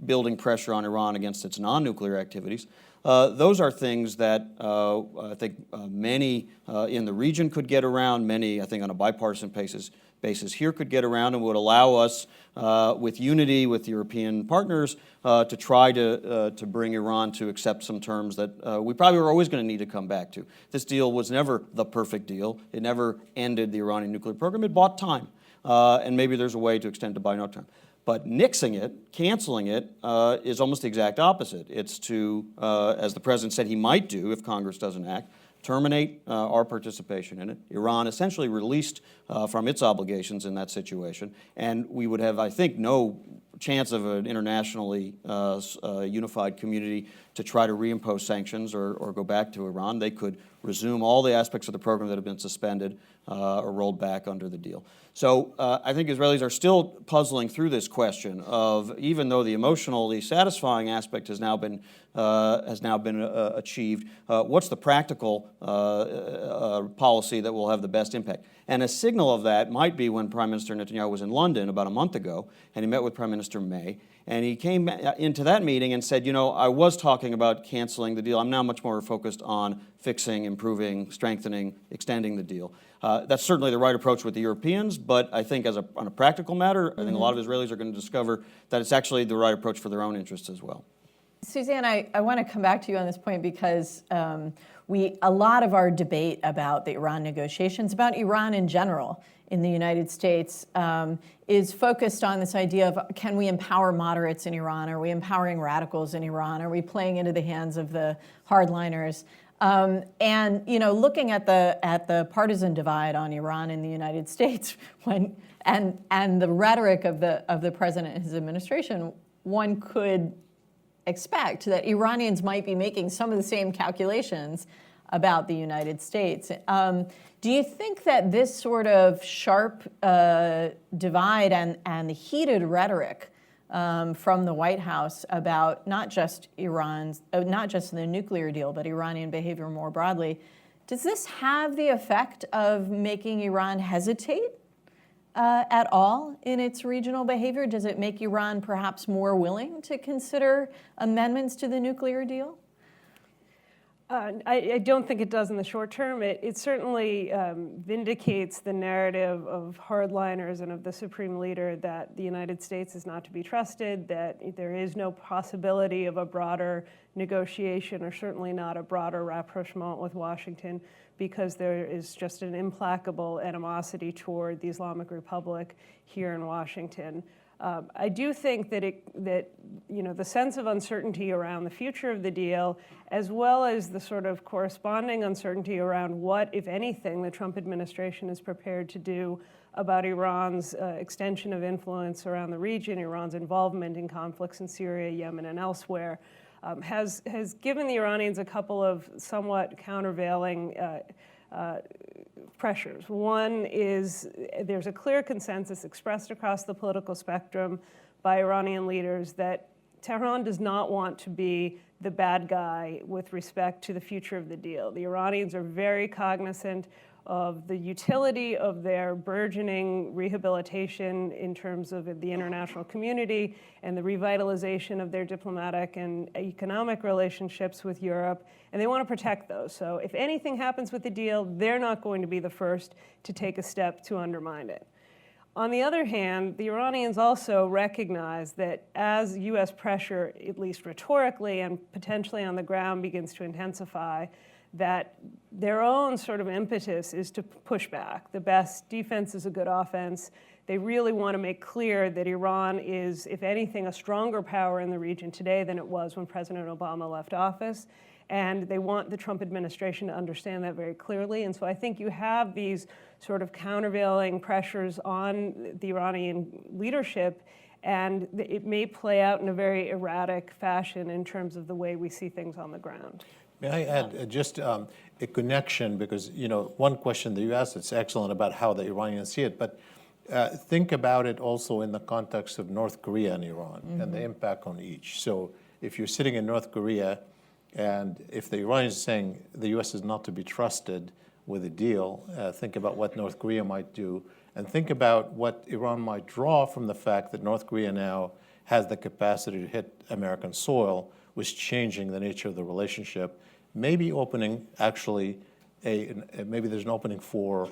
building pressure on Iran against its non-nuclear activities. Those are things that I think many in the region could get around, many, I think, on a bipartisan basis here could get around, and would allow us, with unity with European partners, to try to bring Iran to accept some terms that we probably were always going to need to come back to. This deal was never the perfect deal. It never ended the Iranian nuclear program. It bought time, and maybe there's a way to extend to buy no time. But nixing it, canceling it, is almost the exact opposite. It's to, as the president said he might do if Congress doesn't act, terminate our participation in it. Iran essentially released from its obligations in that situation, and we would have, I think, no chance of an internationally unified community to try to reimpose sanctions or go back to Iran. They could resume all the aspects of the program that have been suspended or rolled back under the deal. So I think Israelis are still puzzling through this question of, even though the emotionally satisfying aspect has now been achieved, what's the practical policy that will have the best impact? And a signal of that might be when Prime Minister Netanyahu was in London about a month ago, and he met with Prime Minister May, and he came into that meeting and said, I was talking about canceling the deal. I'm now much more focused on fixing, improving, strengthening, extending the deal. That's certainly the right approach with the Europeans, but I think on a practical matter, I think a lot of Israelis are going to discover that it's actually the right approach for their own interests as well. Suzanne, I want to come back to you on this point because a lot of our debate about the Iran negotiations, about Iran in general in the United States, is focused on this idea of, can we empower moderates in Iran? Are we empowering radicals in Iran? Are we playing into the hands of the hardliners? And looking at the partisan divide on Iran in the United States, and the rhetoric of the president and his administration, one could expect that Iranians might be making some of the same calculations about the United States. Do you think that this sort of sharp divide and the heated rhetoric from the White House about not just the nuclear deal, but Iranian behavior more broadly, does this have the effect of making Iran hesitate at all in its regional behavior? Does it make Iran perhaps more willing to consider amendments to the nuclear deal? I don't think it does in the short term. It certainly vindicates the narrative of hardliners and of the Supreme Leader that the United States is not to be trusted, that there is no possibility of a broader negotiation, or certainly not a broader rapprochement with Washington, because there is just an implacable animosity toward the Islamic Republic here in Washington. I do think that the sense of uncertainty around the future of the deal, as well as the sort of corresponding uncertainty around what, if anything, the Trump administration is prepared to do about Iran's extension of influence around the region, Iran's involvement in conflicts in Syria, Yemen, and elsewhere, has given the Iranians a couple of somewhat countervailing pressures. One is there's a clear consensus expressed across the political spectrum by Iranian leaders that Tehran does not want to be the bad guy with respect to the future of the deal. The Iranians are very cognizant of the utility of their burgeoning rehabilitation in terms of the international community and the revitalization of their diplomatic and economic relationships with Europe, and they want to protect those. So if anything happens with the deal, they're not going to be the first to take a step to undermine it. On the other hand, the Iranians also recognize that as U.S. pressure, at least rhetorically and potentially on the ground, begins to intensify, that their own sort of impetus is to push back. The best defense is a good offense. They really want to make clear that Iran is, if anything, a stronger power in the region today than it was when President Obama left office. And they want the Trump administration to understand that very clearly. And so I think you have these sort of countervailing pressures on the Iranian leadership, and it may play out in a very erratic fashion in terms of the way we see things on the ground. May I add just a connection, because, one question that you asked, it's excellent about how the Iranians see it, but think about it also in the context of North Korea and Iran and the impact on each. So if you're sitting in North Korea, and if the Iranians are saying the U.S. is not to be trusted with a deal, think about what North Korea might do, and think about what Iran might draw from the fact that North Korea now has the capacity to hit American soil, which changing the nature of the relationship, maybe opening actually maybe there's an opening for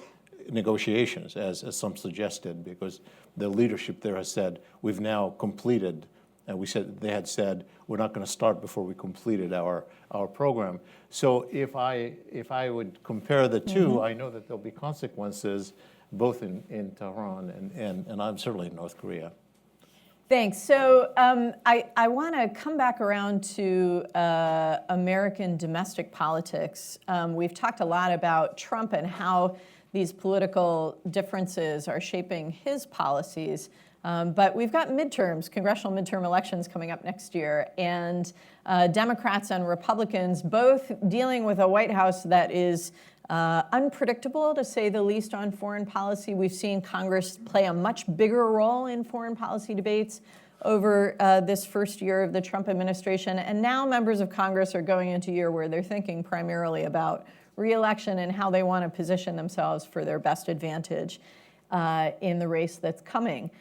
negotiations, as some suggested, because the leadership there has said we've now completed. And they had said we're not going to start before we completed our program. So if I would compare the two, I know that there'll be consequences both in Tehran and I'm certainly in North Korea. Thanks. So I want to come back around to American domestic politics. We've talked a lot about Trump and how these political differences are shaping his policies. But we've got congressional midterm elections coming up next year, and Democrats and Republicans both dealing with a White House that is unpredictable, to say the least, on foreign policy. We've seen Congress play a much bigger role in foreign policy debates over this first year of the Trump administration, and now members of Congress are going into a year where they're thinking primarily about re-election and how they want to position themselves for their best advantage in the race that's coming.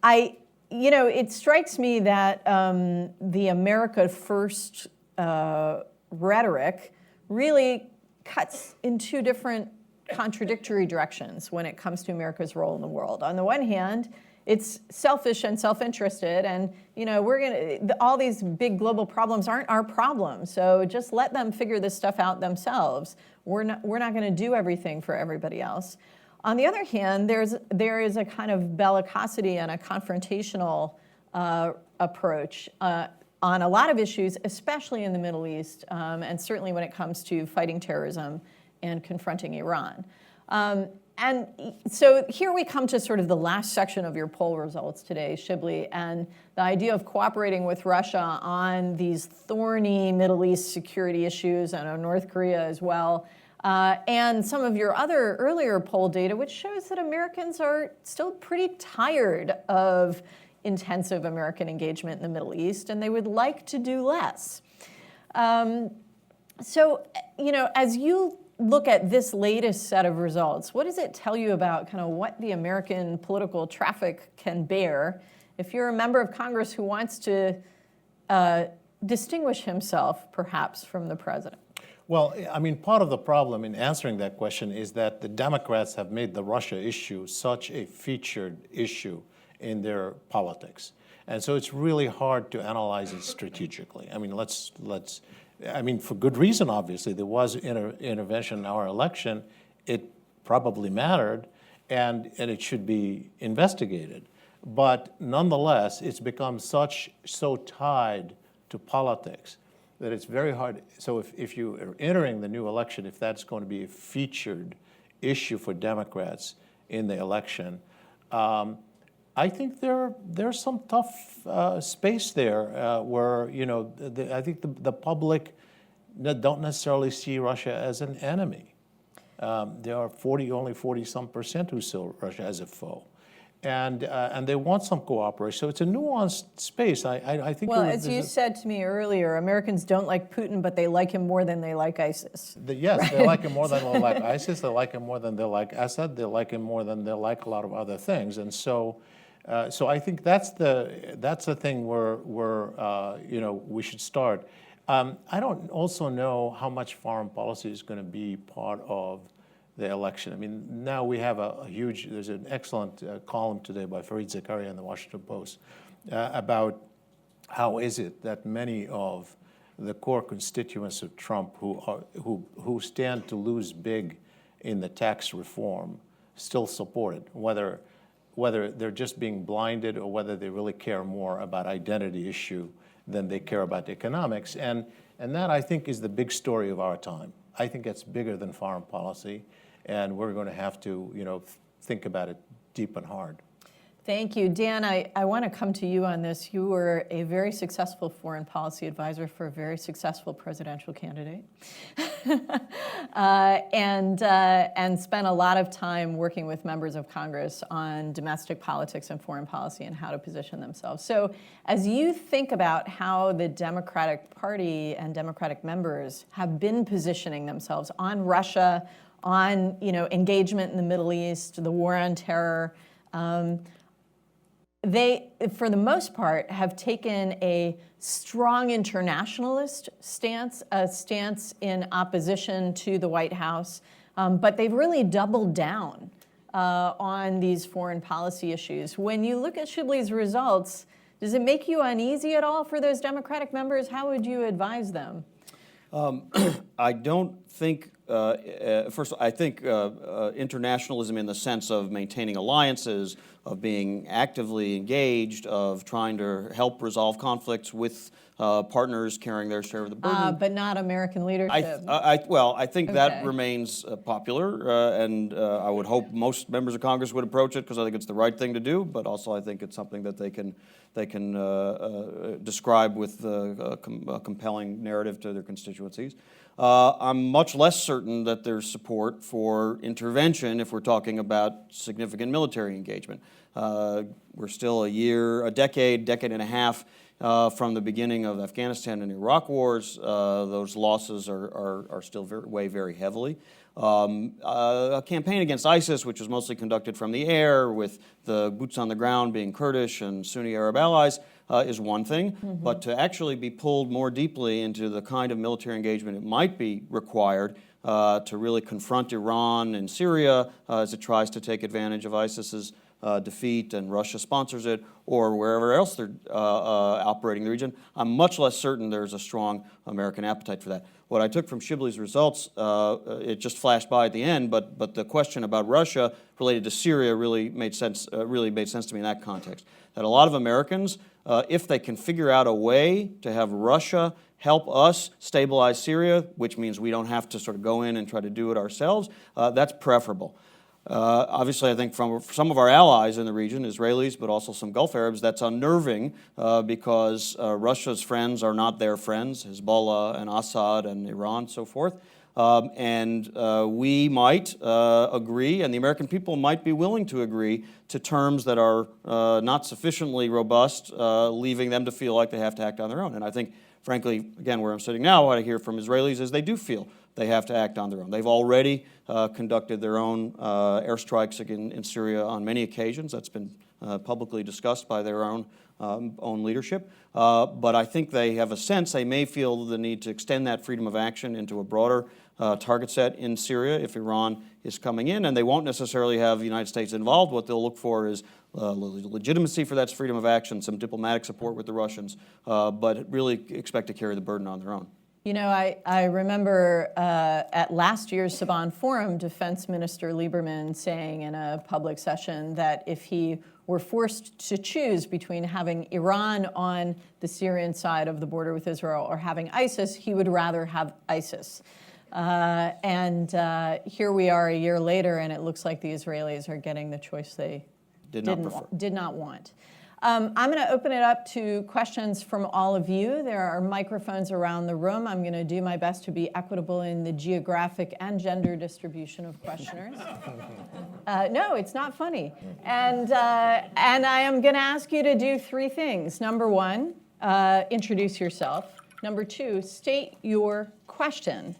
It strikes me that the America First rhetoric really cuts in two different contradictory directions when it comes to America's role in the world. On the one hand, it's selfish and self-interested, and all these big global problems aren't our problem, so just let them figure this stuff out themselves. We're not going to do everything for everybody else. On the other hand, there is a kind of bellicosity and a confrontational approach on a lot of issues, especially in the Middle East, and certainly when it comes to fighting terrorism and confronting Iran. And so here we come to sort of the last section of your poll results today, Shibley, and the idea of cooperating with Russia on these thorny Middle East security issues, and on North Korea as well. And some of your other earlier poll data, which shows that Americans are still pretty tired of intensive American engagement in the Middle East, and they would like to do less. So, as you look at this latest set of results, what does it tell you about kind of what the American political traffic can bear if you're a member of Congress who wants to distinguish himself, perhaps, from the president? Well, I mean, part of the problem in answering that question is that the Democrats have made the Russia issue such a featured issue in their politics. And so it's really hard to analyze it strategically. I mean, for good reason, obviously. There was intervention in our election. It probably mattered, and it should be investigated. But nonetheless, it's become so tied to politics that it's very hard. So if you are entering the new election, if that's going to be a featured issue for Democrats in the election, I think there's some tough space there where, I think the public don't necessarily see Russia as an enemy. There are only 40-some% who see Russia as a foe. and they want some cooperation. So it's a nuanced space. I think. Well, as you said to me earlier, Americans don't like Putin, but they like him more than they like ISIS. Yes, they like him more than they like ISIS. They like him more than they like Assad. They like him more than they like a lot of other things. And so, so I think that's the thing where we should start. I don't also know how much foreign policy is going to be part of the election. I mean, now we have there's an excellent column today by Fareed Zakaria in the Washington Post about how is it that many of the core constituents of Trump who stand to lose big in the tax reform still support it, whether they're just being blinded or whether they really care more about identity issue than they care about economics. And that, I think, is the big story of our time. I think it's bigger than foreign policy, and we're going to have to, think about it deep and hard. Thank you. Dan, I want to come to you on this. You were a very successful foreign policy advisor for a very successful presidential candidate, and spent a lot of time working with members of Congress on domestic politics and foreign policy and how to position themselves. So as you think about how the Democratic Party and Democratic members have been positioning themselves on Russia, on engagement in the Middle East, the war on terror, they, for the most part, have taken a strong internationalist stance, a stance in opposition to the White House, but they've really doubled down on these foreign policy issues. When you look at Shibley's results, does it make you uneasy at all for those Democratic members? How would you advise them? I don't think, first, I think internationalism in the sense of maintaining alliances, of being actively engaged, of trying to help resolve conflicts with partners carrying their share of the burden. But not American leadership. I think Okay. that remains popular, and I would hope most members of Congress would approach it because I think it's the right thing to do, but also I think it's something that they can describe with a compelling narrative to their constituencies. I'm much less certain that there's support for intervention if we're talking about significant military engagement. We're still a decade and a half from the beginning of the Afghanistan and Iraq wars. Those losses are still weigh very heavily. A campaign against ISIS, which was mostly conducted from the air with the boots on the ground being Kurdish and Sunni Arab allies, is one thing. But to actually be pulled more deeply into the kind of military engagement it might be required to really confront Iran and Syria as it tries to take advantage of ISIS's defeat and Russia sponsors it, or wherever else they're operating in the region, I'm much less certain there's a strong American appetite for that. What I took from Shibley's results, it just flashed by at the end, but the question about Russia related to Syria really made sense to me in that context. That a lot of Americans, if they can figure out a way to have Russia help us stabilize Syria, which means we don't have to sort of go in and try to do it ourselves, that's preferable. Obviously, I think from some of our allies in the region, Israelis, but also some Gulf Arabs, that's unnerving because Russia's friends are not their friends, Hezbollah and Assad and Iran, so forth. And we might agree, and the American people might be willing to agree to terms that are not sufficiently robust, leaving them to feel like they have to act on their own. And I think, frankly, again, where I'm sitting now, what I hear from Israelis is they do feel they have to act on their own. They've already conducted their own airstrikes in Syria on many occasions. That's been publicly discussed by their own leadership. But I think they have a sense they may feel the need to extend that freedom of action into a broader target set in Syria if Iran is coming in, and they won't necessarily have the United States involved. What they'll look for is legitimacy for that freedom of action, some diplomatic support with the Russians, but really expect to carry the burden on their own. You know, I remember at last year's Saban Forum, Defense Minister Lieberman saying in a public session that if he were forced to choose between having Iran on the Syrian side of the border with Israel or having ISIS, he would rather have ISIS. And here we are a year later, and it looks like the Israelis are getting the choice they did not want. I'm going to open it up to questions from all of you. There are microphones around the room. I'm going to do my best to be equitable in the geographic and gender distribution of questioners. No, it's not funny. And I am going to ask you to do three things. Number one, introduce yourself. Number two, state your question.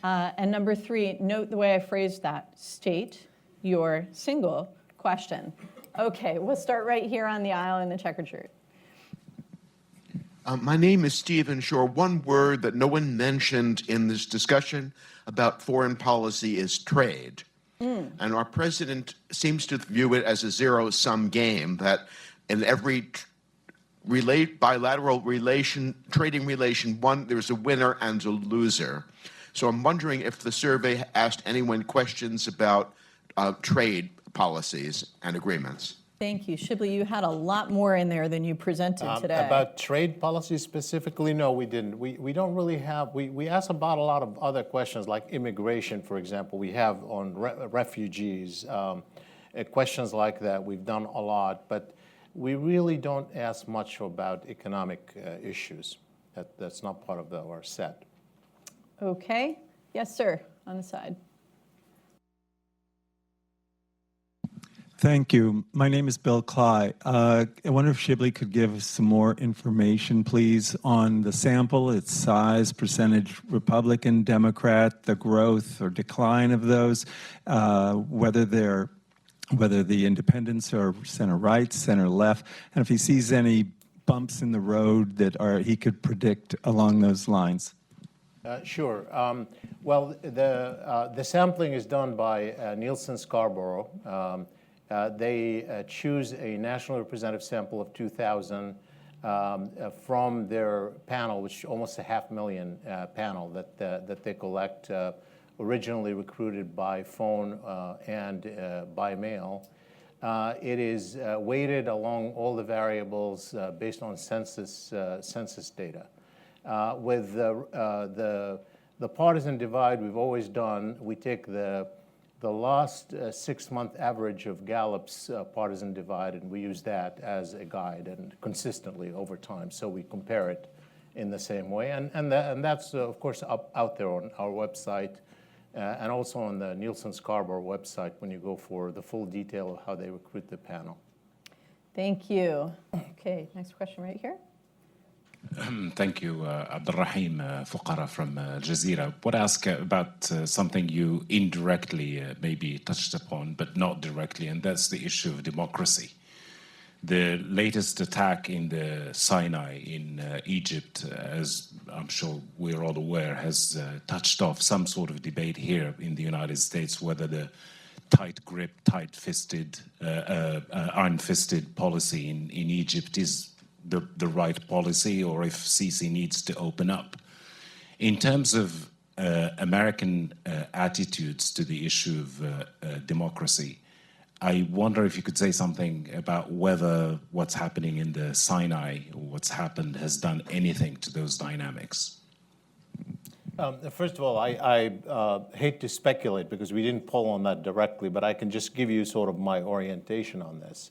And number three, note the way I phrased that. State your single question. Okay, we'll start right here on the aisle in the checkered shirt. My name is Stephen Shore. One word that no one mentioned in this discussion about foreign policy is trade. And our president seems to view it as a zero-sum game, that in every bilateral trading relation, there's a winner and a loser. So I'm wondering if the survey asked anyone questions about trade policies and agreements. Thank you. Shibley, you had a lot more in there than you presented today. About trade policy specifically, no, we didn't. We don't really have, we asked about a lot of other questions like immigration, for example. We have on refugees, questions like that. We've done a lot, but we really don't ask much about economic issues. That's not part of our set. Okay. Yes, sir, on the side. Thank you. My name is Bill Cly. I wonder if Shibley could give us some more information, please, on the sample, its size, percentage Republican, Democrat, the growth or decline of those, whether the independents are center right, center left, and if he sees any bumps in the road that he could predict along those lines. Sure. Well, the sampling is done by Nielsen Scarborough. They choose a national representative sample of 2,000 from their panel, which is almost a 500,000 panel that they collect, originally recruited by phone and by mail. It is weighted along all the variables based on census data. With the partisan divide we've always done, we take the last 6-month average of Gallup's partisan divide, and we use that as a guide and consistently over time. So we compare it in the same way. And that's, of course, out there on our website and also on the Nielsen Scarborough website when you go for the full detail of how they recruit the panel. Thank you. Okay, next question right here. Thank you, Abdulrahim Fuqara from Al Jazeera. I want to ask about something you indirectly maybe touched upon, but not directly, and that's the issue of democracy. The latest attack in the Sinai in Egypt, as I'm sure we're all aware, has touched off some sort of debate here in the United States, whether the tight grip, tight-fisted, iron-fisted policy in Egypt is the right policy, or if Sisi needs to open up. In terms of American attitudes to the issue of democracy, I wonder if you could say something about whether what's happening in the Sinai, or what's happened, has done anything to those dynamics. First of all, I hate to speculate because we didn't poll on that directly, but I can just give you sort of my orientation on this.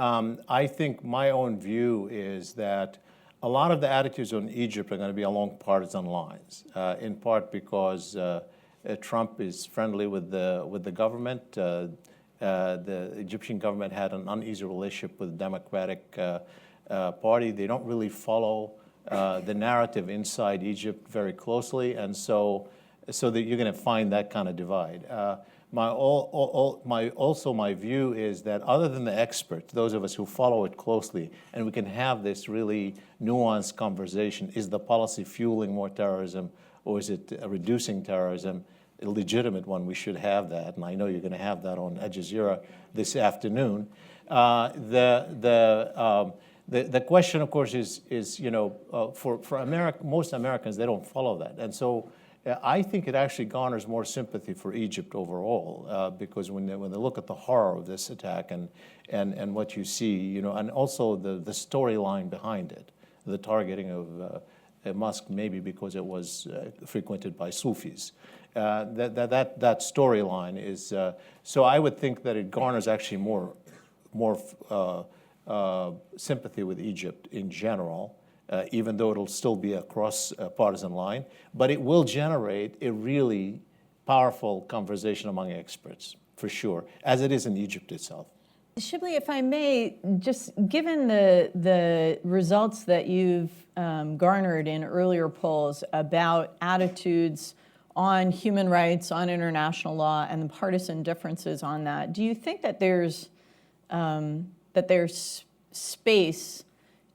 I think my own view is that a lot of the attitudes on Egypt are going to be along partisan lines, in part because Trump is friendly with the government. The Egyptian government had an uneasy relationship with the Democratic Party. They don't really follow the narrative inside Egypt very closely, and so that you're going to find that kind of divide. My view is that other than the experts, those of us who follow it closely, and we can have this really nuanced conversation, is the policy fueling more terrorism or is it reducing terrorism? A legitimate one, we should have that, and I know you're going to have that on Al Jazeera this afternoon. The question, of course, is for most Americans, they don't follow that, and so I think it actually garners more sympathy for Egypt overall, because when they look at the horror of this attack and what you see, and also the storyline behind it, the targeting of a mosque, maybe because it was frequented by Sufis. That storyline is so I would think that it garners actually more sympathy with Egypt in general, even though it'll still be a cross-partisan line, but it will generate a really powerful conversation among experts, for sure, as it is in Egypt itself. Shibley, if I may, just given the results that you've garnered in earlier polls about attitudes on human rights, on international law, and the partisan differences on that, do you think that there's space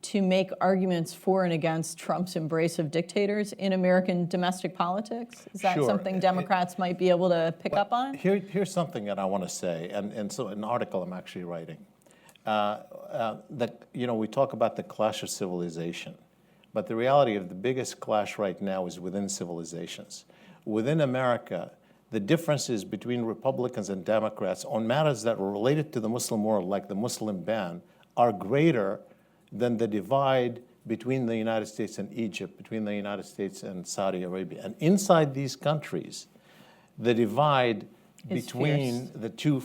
to make arguments for and against Trump's embrace of dictators in American domestic politics? Is that Sure. something Democrats might be able to pick up on? Here's something that I want to say, and so an article I'm actually writing. We talk about the clash of civilization, but the reality of the biggest clash right now is within civilizations. Within America, the differences between Republicans and Democrats on matters that are related to the Muslim world, like the Muslim ban, are greater than the divide between the United States and Egypt, between the United States and Saudi Arabia. And inside these countries, the divide Is between fierce. the two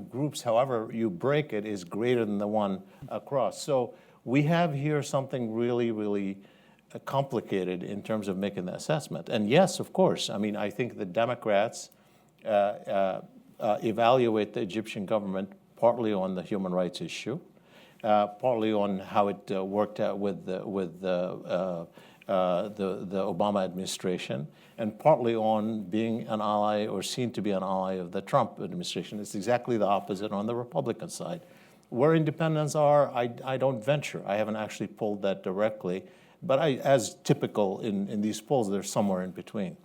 groups, however you break it, is greater than the one across. So we have here something really, really complicated in terms of making the assessment. And yes, of course, I mean, I think the Democrats evaluate the Egyptian government partly on the human rights issue, partly on how it worked out with the Obama administration, and partly on being an ally or seen to be an ally of the Trump administration. It's exactly the opposite on the Republican side. Where independents are, I don't venture. I haven't actually polled that directly, but as typical in these polls, they're somewhere in between.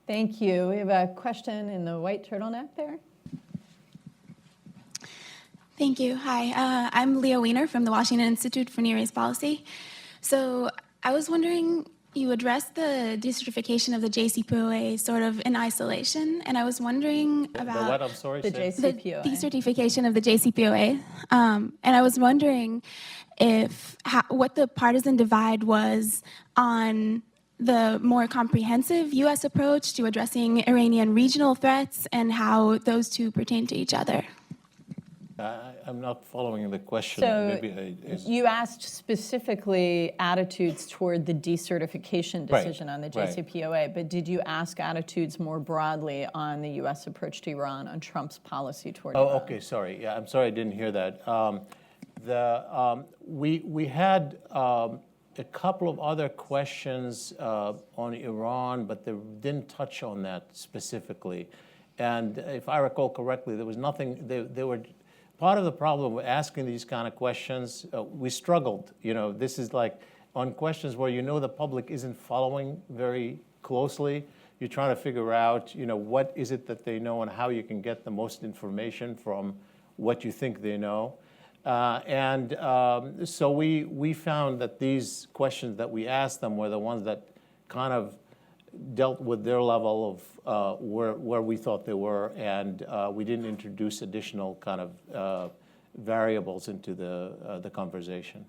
Thank you. We have a question in the white turtleneck there. Thank you. Hi, I'm Leah Weiner from the Washington Institute for Near East Policy. So I was wondering, you addressed the decertification of the JCPOA sort of in isolation, and I was wondering about The what, I'm sorry? The say? the JCPOA. decertification of the JCPOA. And I was wondering what the partisan divide was on the more comprehensive U.S. approach to addressing Iranian regional threats and how those two pertain to each other. I'm not following the question. So Maybe you asked specifically attitudes toward the decertification Right, decision on the right. JCPOA, but did you ask attitudes more broadly on the U.S. approach to Iran, on Trump's policy toward Iran? Oh, okay, sorry. Yeah, I'm sorry I didn't hear that. We had a couple of other questions on Iran, but they didn't touch on that specifically. And if I recall correctly, there was nothing. They were part of the problem with asking these kind of questions. We struggled. This is like on questions where the public isn't following very closely. You're trying to figure out, what is it that they know and how you can get the most information from what you think they know. So we found that these questions that we asked them were the ones that kind of dealt with their level of where we thought they were, and we didn't introduce additional kind of variables into the conversation.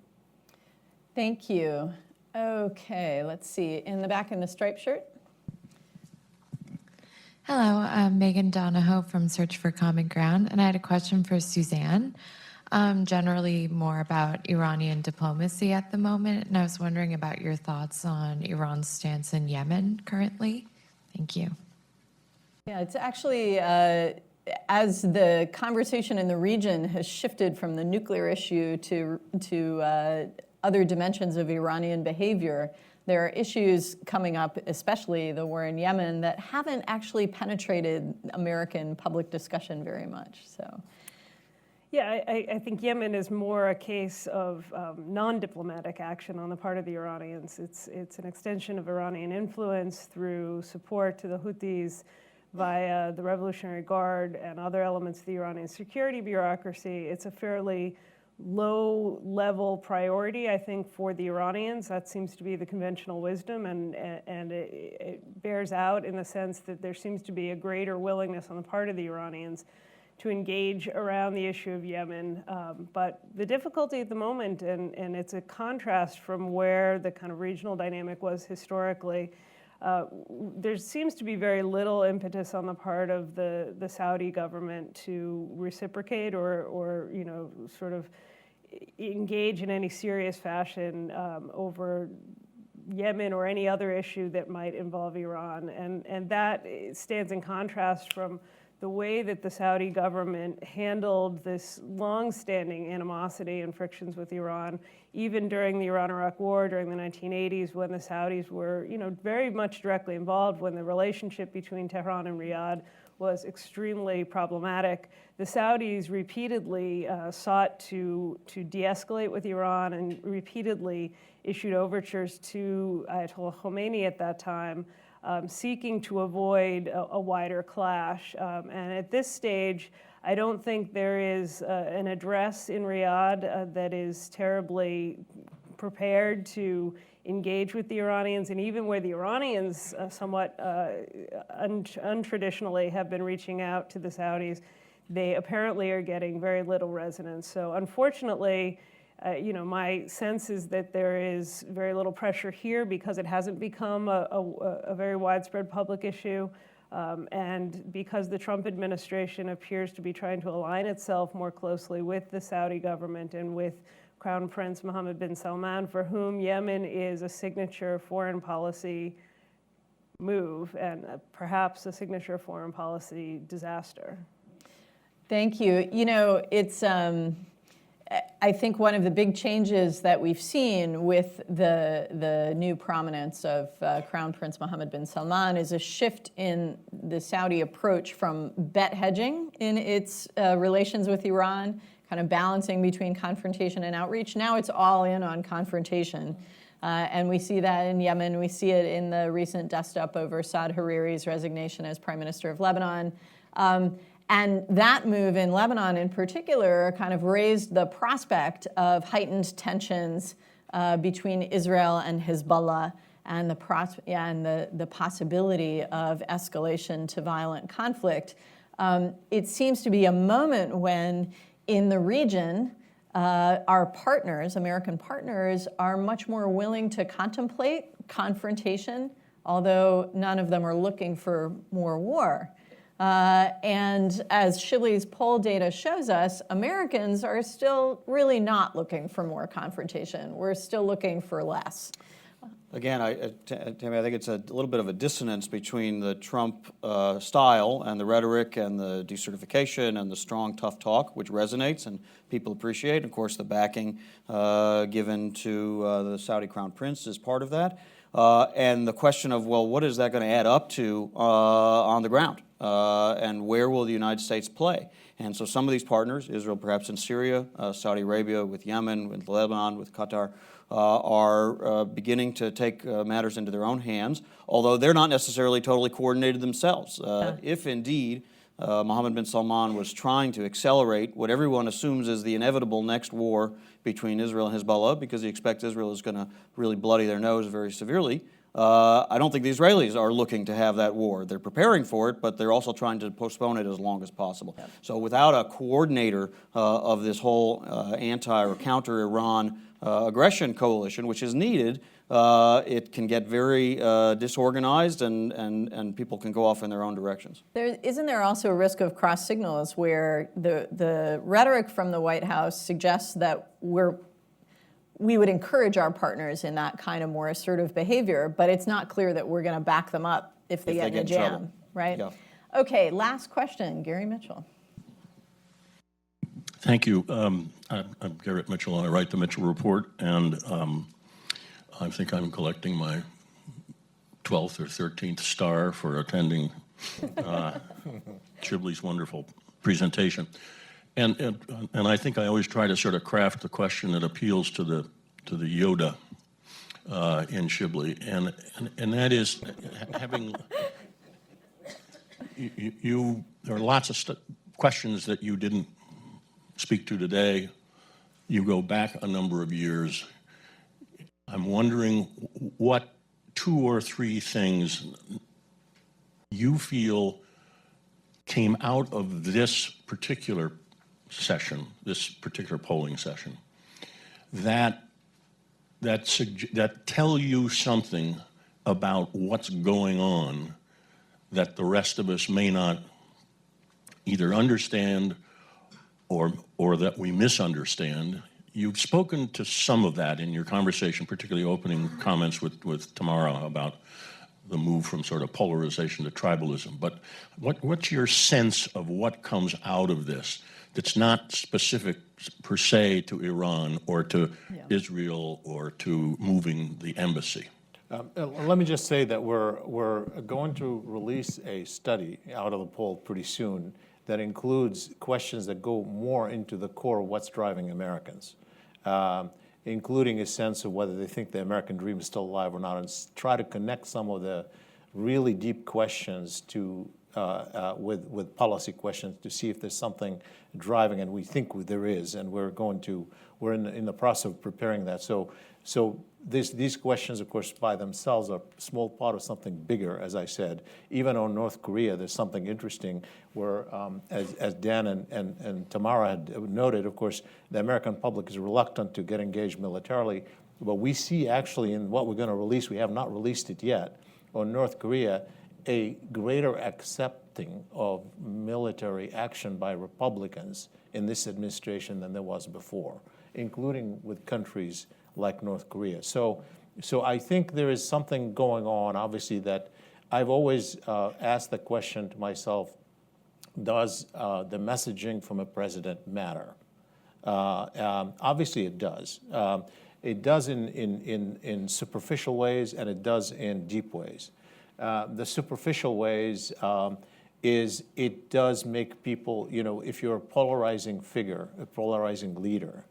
Thank you. Okay, let's see. In the back in the striped shirt. Hello, I'm Megan Donahoe from Search for Common Ground, and I had a question for Suzanne, generally more about Iranian diplomacy at the moment, and I was wondering about your thoughts on Iran's stance in Yemen currently. Thank you. Yeah, it's actually, as the conversation in the region has shifted from the nuclear issue to other dimensions of Iranian behavior, there are issues coming up, especially the war in Yemen, that haven't actually penetrated American public discussion very much. So, Yeah, I think Yemen is more a case of non-diplomatic action on the part of the Iranians. It's an extension of Iranian influence through support to the Houthis via the Revolutionary Guard and other elements of the Iranian security bureaucracy. It's a fairly low-level priority, I think, for the Iranians. That seems to be the conventional wisdom, and it bears out in the sense that there seems to be a greater willingness on the part of the Iranians to engage around the issue of Yemen. But the difficulty at the moment, and it's a contrast from where the kind of regional dynamic was historically, there seems to be very little impetus on the part of the Saudi government to reciprocate or sort of engage in any serious fashion over Yemen or any other issue that might involve Iran. And that stands in contrast from the way that the Saudi government handled this long-standing animosity and frictions with Iran, even during the Iran-Iraq War, during the 1980s, when the Saudis were, very much directly involved, when the relationship between Tehran and Riyadh was extremely problematic. The Saudis repeatedly sought to de-escalate with Iran and repeatedly issued overtures to Ayatollah Khomeini at that time, seeking to avoid a wider clash. And at this stage, I don't think there is an address in Riyadh that is terribly prepared to engage with the Iranians, and even where the Iranians somewhat untraditionally have been reaching out to the Saudis, they apparently are getting very little resonance. So unfortunately, my sense is that there is very little pressure here because it hasn't become a very widespread public issue, and because the Trump administration appears to be trying to align itself more closely with the Saudi government and with Crown Prince Mohammed bin Salman, for whom Yemen is a signature foreign policy move and perhaps a signature foreign policy disaster. Thank you. It's I think one of the big changes that we've seen with the new prominence of Crown Prince Mohammed bin Salman is a shift in the Saudi approach from bet hedging in its relations with Iran, kind of balancing between confrontation and outreach. Now it's all in on confrontation. And we see that in Yemen. We see it in the recent dust-up over Saad Hariri's resignation as Prime Minister of Lebanon. And that move in Lebanon in particular kind of raised the prospect of heightened tensions between Israel and Hezbollah and the possibility of escalation to violent conflict. It seems to be a moment when in the region, our partners, American partners, are much more willing to contemplate confrontation, although none of them are looking for more war. And as Shibley's poll data shows us, Americans are still really not looking for more confrontation. We're still looking for less. Again, Tammy, I think it's a little bit of a dissonance between the Trump style and the rhetoric and the decertification and the strong, tough talk, which resonates and people appreciate. Of course, the backing given to the Saudi Crown Prince is part of that. And the question of, well, what is that going to add up to on the ground? And where will the United States play? And so some of these partners, Israel perhaps in Syria, Saudi Arabia with Yemen, with Lebanon, with Qatar, are beginning to take matters into their own hands, although they're not necessarily totally coordinated themselves. If indeed Mohammed bin Salman was trying to accelerate what everyone assumes is the inevitable next war between Israel and Hezbollah, because he expects Israel is going to really bloody their nose very severely, I don't think the Israelis are looking to have that war. They're preparing for it, but they're also trying to postpone it as long as possible. So without a coordinator of this whole anti- or counter-Iran aggression coalition, which is needed, it can get very disorganized and people can go off in their own directions. Isn't there also a risk of cross signals where the rhetoric from the White House suggests that we would encourage our partners in that kind of more assertive behavior, but it's not clear that we're going to back them up if they get in a jam, trouble. right? Yeah. Okay, last question, Gary Mitchell. Thank you. I'm Garrett Mitchell, and I write the Mitchell Report, and I think I'm collecting my 12th or 13th star for attending Shibley's wonderful presentation. And I think I always try to sort of craft the question that appeals to the Yoda in Shibley, and that is having there are lots of questions that you didn't speak to today. You go back a number of years. I'm wondering what 2 or 3 things you feel came out of this particular session, this particular polling session, that tell you something about what's going on that the rest of us may not either understand or that we misunderstand. You've spoken to some of that in your conversation, particularly opening comments with Tamara about the move from sort of polarization to tribalism. But what's your sense of what comes out of this that's not specific per se to Iran or to Israel or to moving the embassy? Let me just say that we're going to release a study out of the poll pretty soon that includes questions that go more into the core of what's driving Americans, including a sense of whether they think the American dream is still alive or not, and try to connect some of the really deep questions to with policy questions to see if there's something driving, and we think there is, and we're in the process of preparing that. So these questions, of course, by themselves are a small part of something bigger, as I said. Even on North Korea, there's something interesting where, as Dan and Tamara had noted, of course, the American public is reluctant to get engaged militarily. But we see actually in what we're going to release, we have not released it yet, on North Korea, a greater accepting of military action by Republicans in this administration than there was before, including with countries like North Korea. So I think there is something going on, obviously, that I've always asked the question to myself, does the messaging from a president matter? Obviously it does. It does in superficial ways, and it does in deep ways. The superficial ways is it does make people, if you're a polarizing figure, a polarizing leader,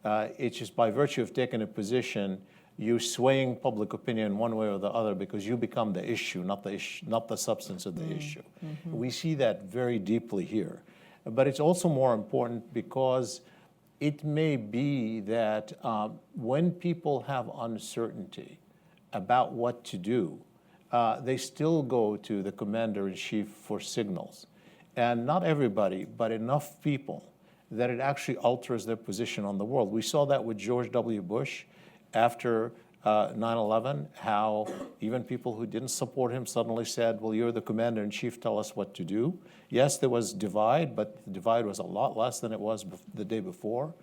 it's just by virtue of taking a position, you're swaying public opinion one way or the other because you become the issue, not the substance of the issue. Mm-hmm. We see that very deeply here. But it's also more important because it may be that when people have uncertainty about what to do, they still go to the commander-in-chief for signals. And not everybody, but enough people that it actually alters their position on the world. We saw that with George W. Bush after 9/11, how even people who didn't support him suddenly said, well, you're the commander-in-chief, tell us what to do. Yes, there was divide, but the divide was a lot less than it was the day before.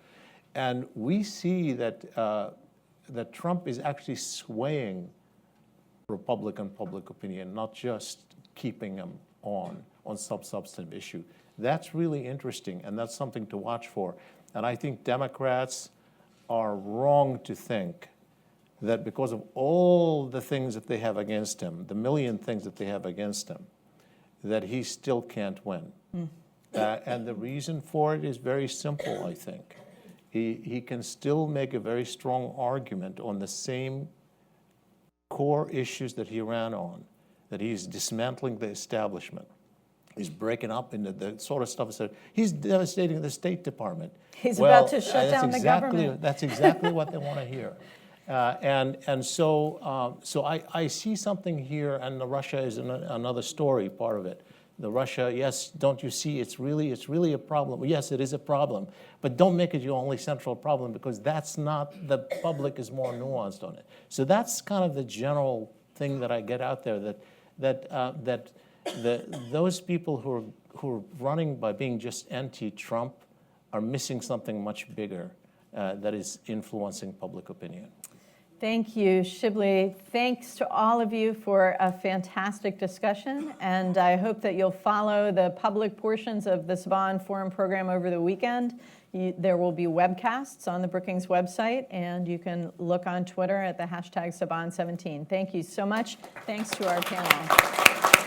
And we see that, that Trump is actually swaying Republican public opinion, not just keeping them on some substantive issue. That's really interesting, and that's something to watch for. And I think Democrats are wrong to think that because of all the things that they have against him, the million things that they have against him, that he still can't win. And the reason for it is very simple, I think. He can still make a very strong argument on the same core issues that he ran on, that he's dismantling the establishment. He's breaking up into the sort of stuff. He's devastating the State Department. He's about to shut down the government. That's exactly what they want to hear. So I see something here, and Russia is another story, part of it. The Russia, yes, don't you see, it's really a problem. Yes, it is a problem, but don't make it your only central problem, because that's not, the public is more nuanced on it. So that's kind of the general thing that I get out there, that those people who are running by being just anti-Trump are missing something much bigger that is influencing public opinion. Thank you, Shibley. Thanks to all of you for a fantastic discussion, and I hope that you'll follow the public portions of the Saban Forum program over the weekend. There will be webcasts on the Brookings website, and you can look on Twitter at the hashtag Saban17. Thank you so much. Thanks to our panel.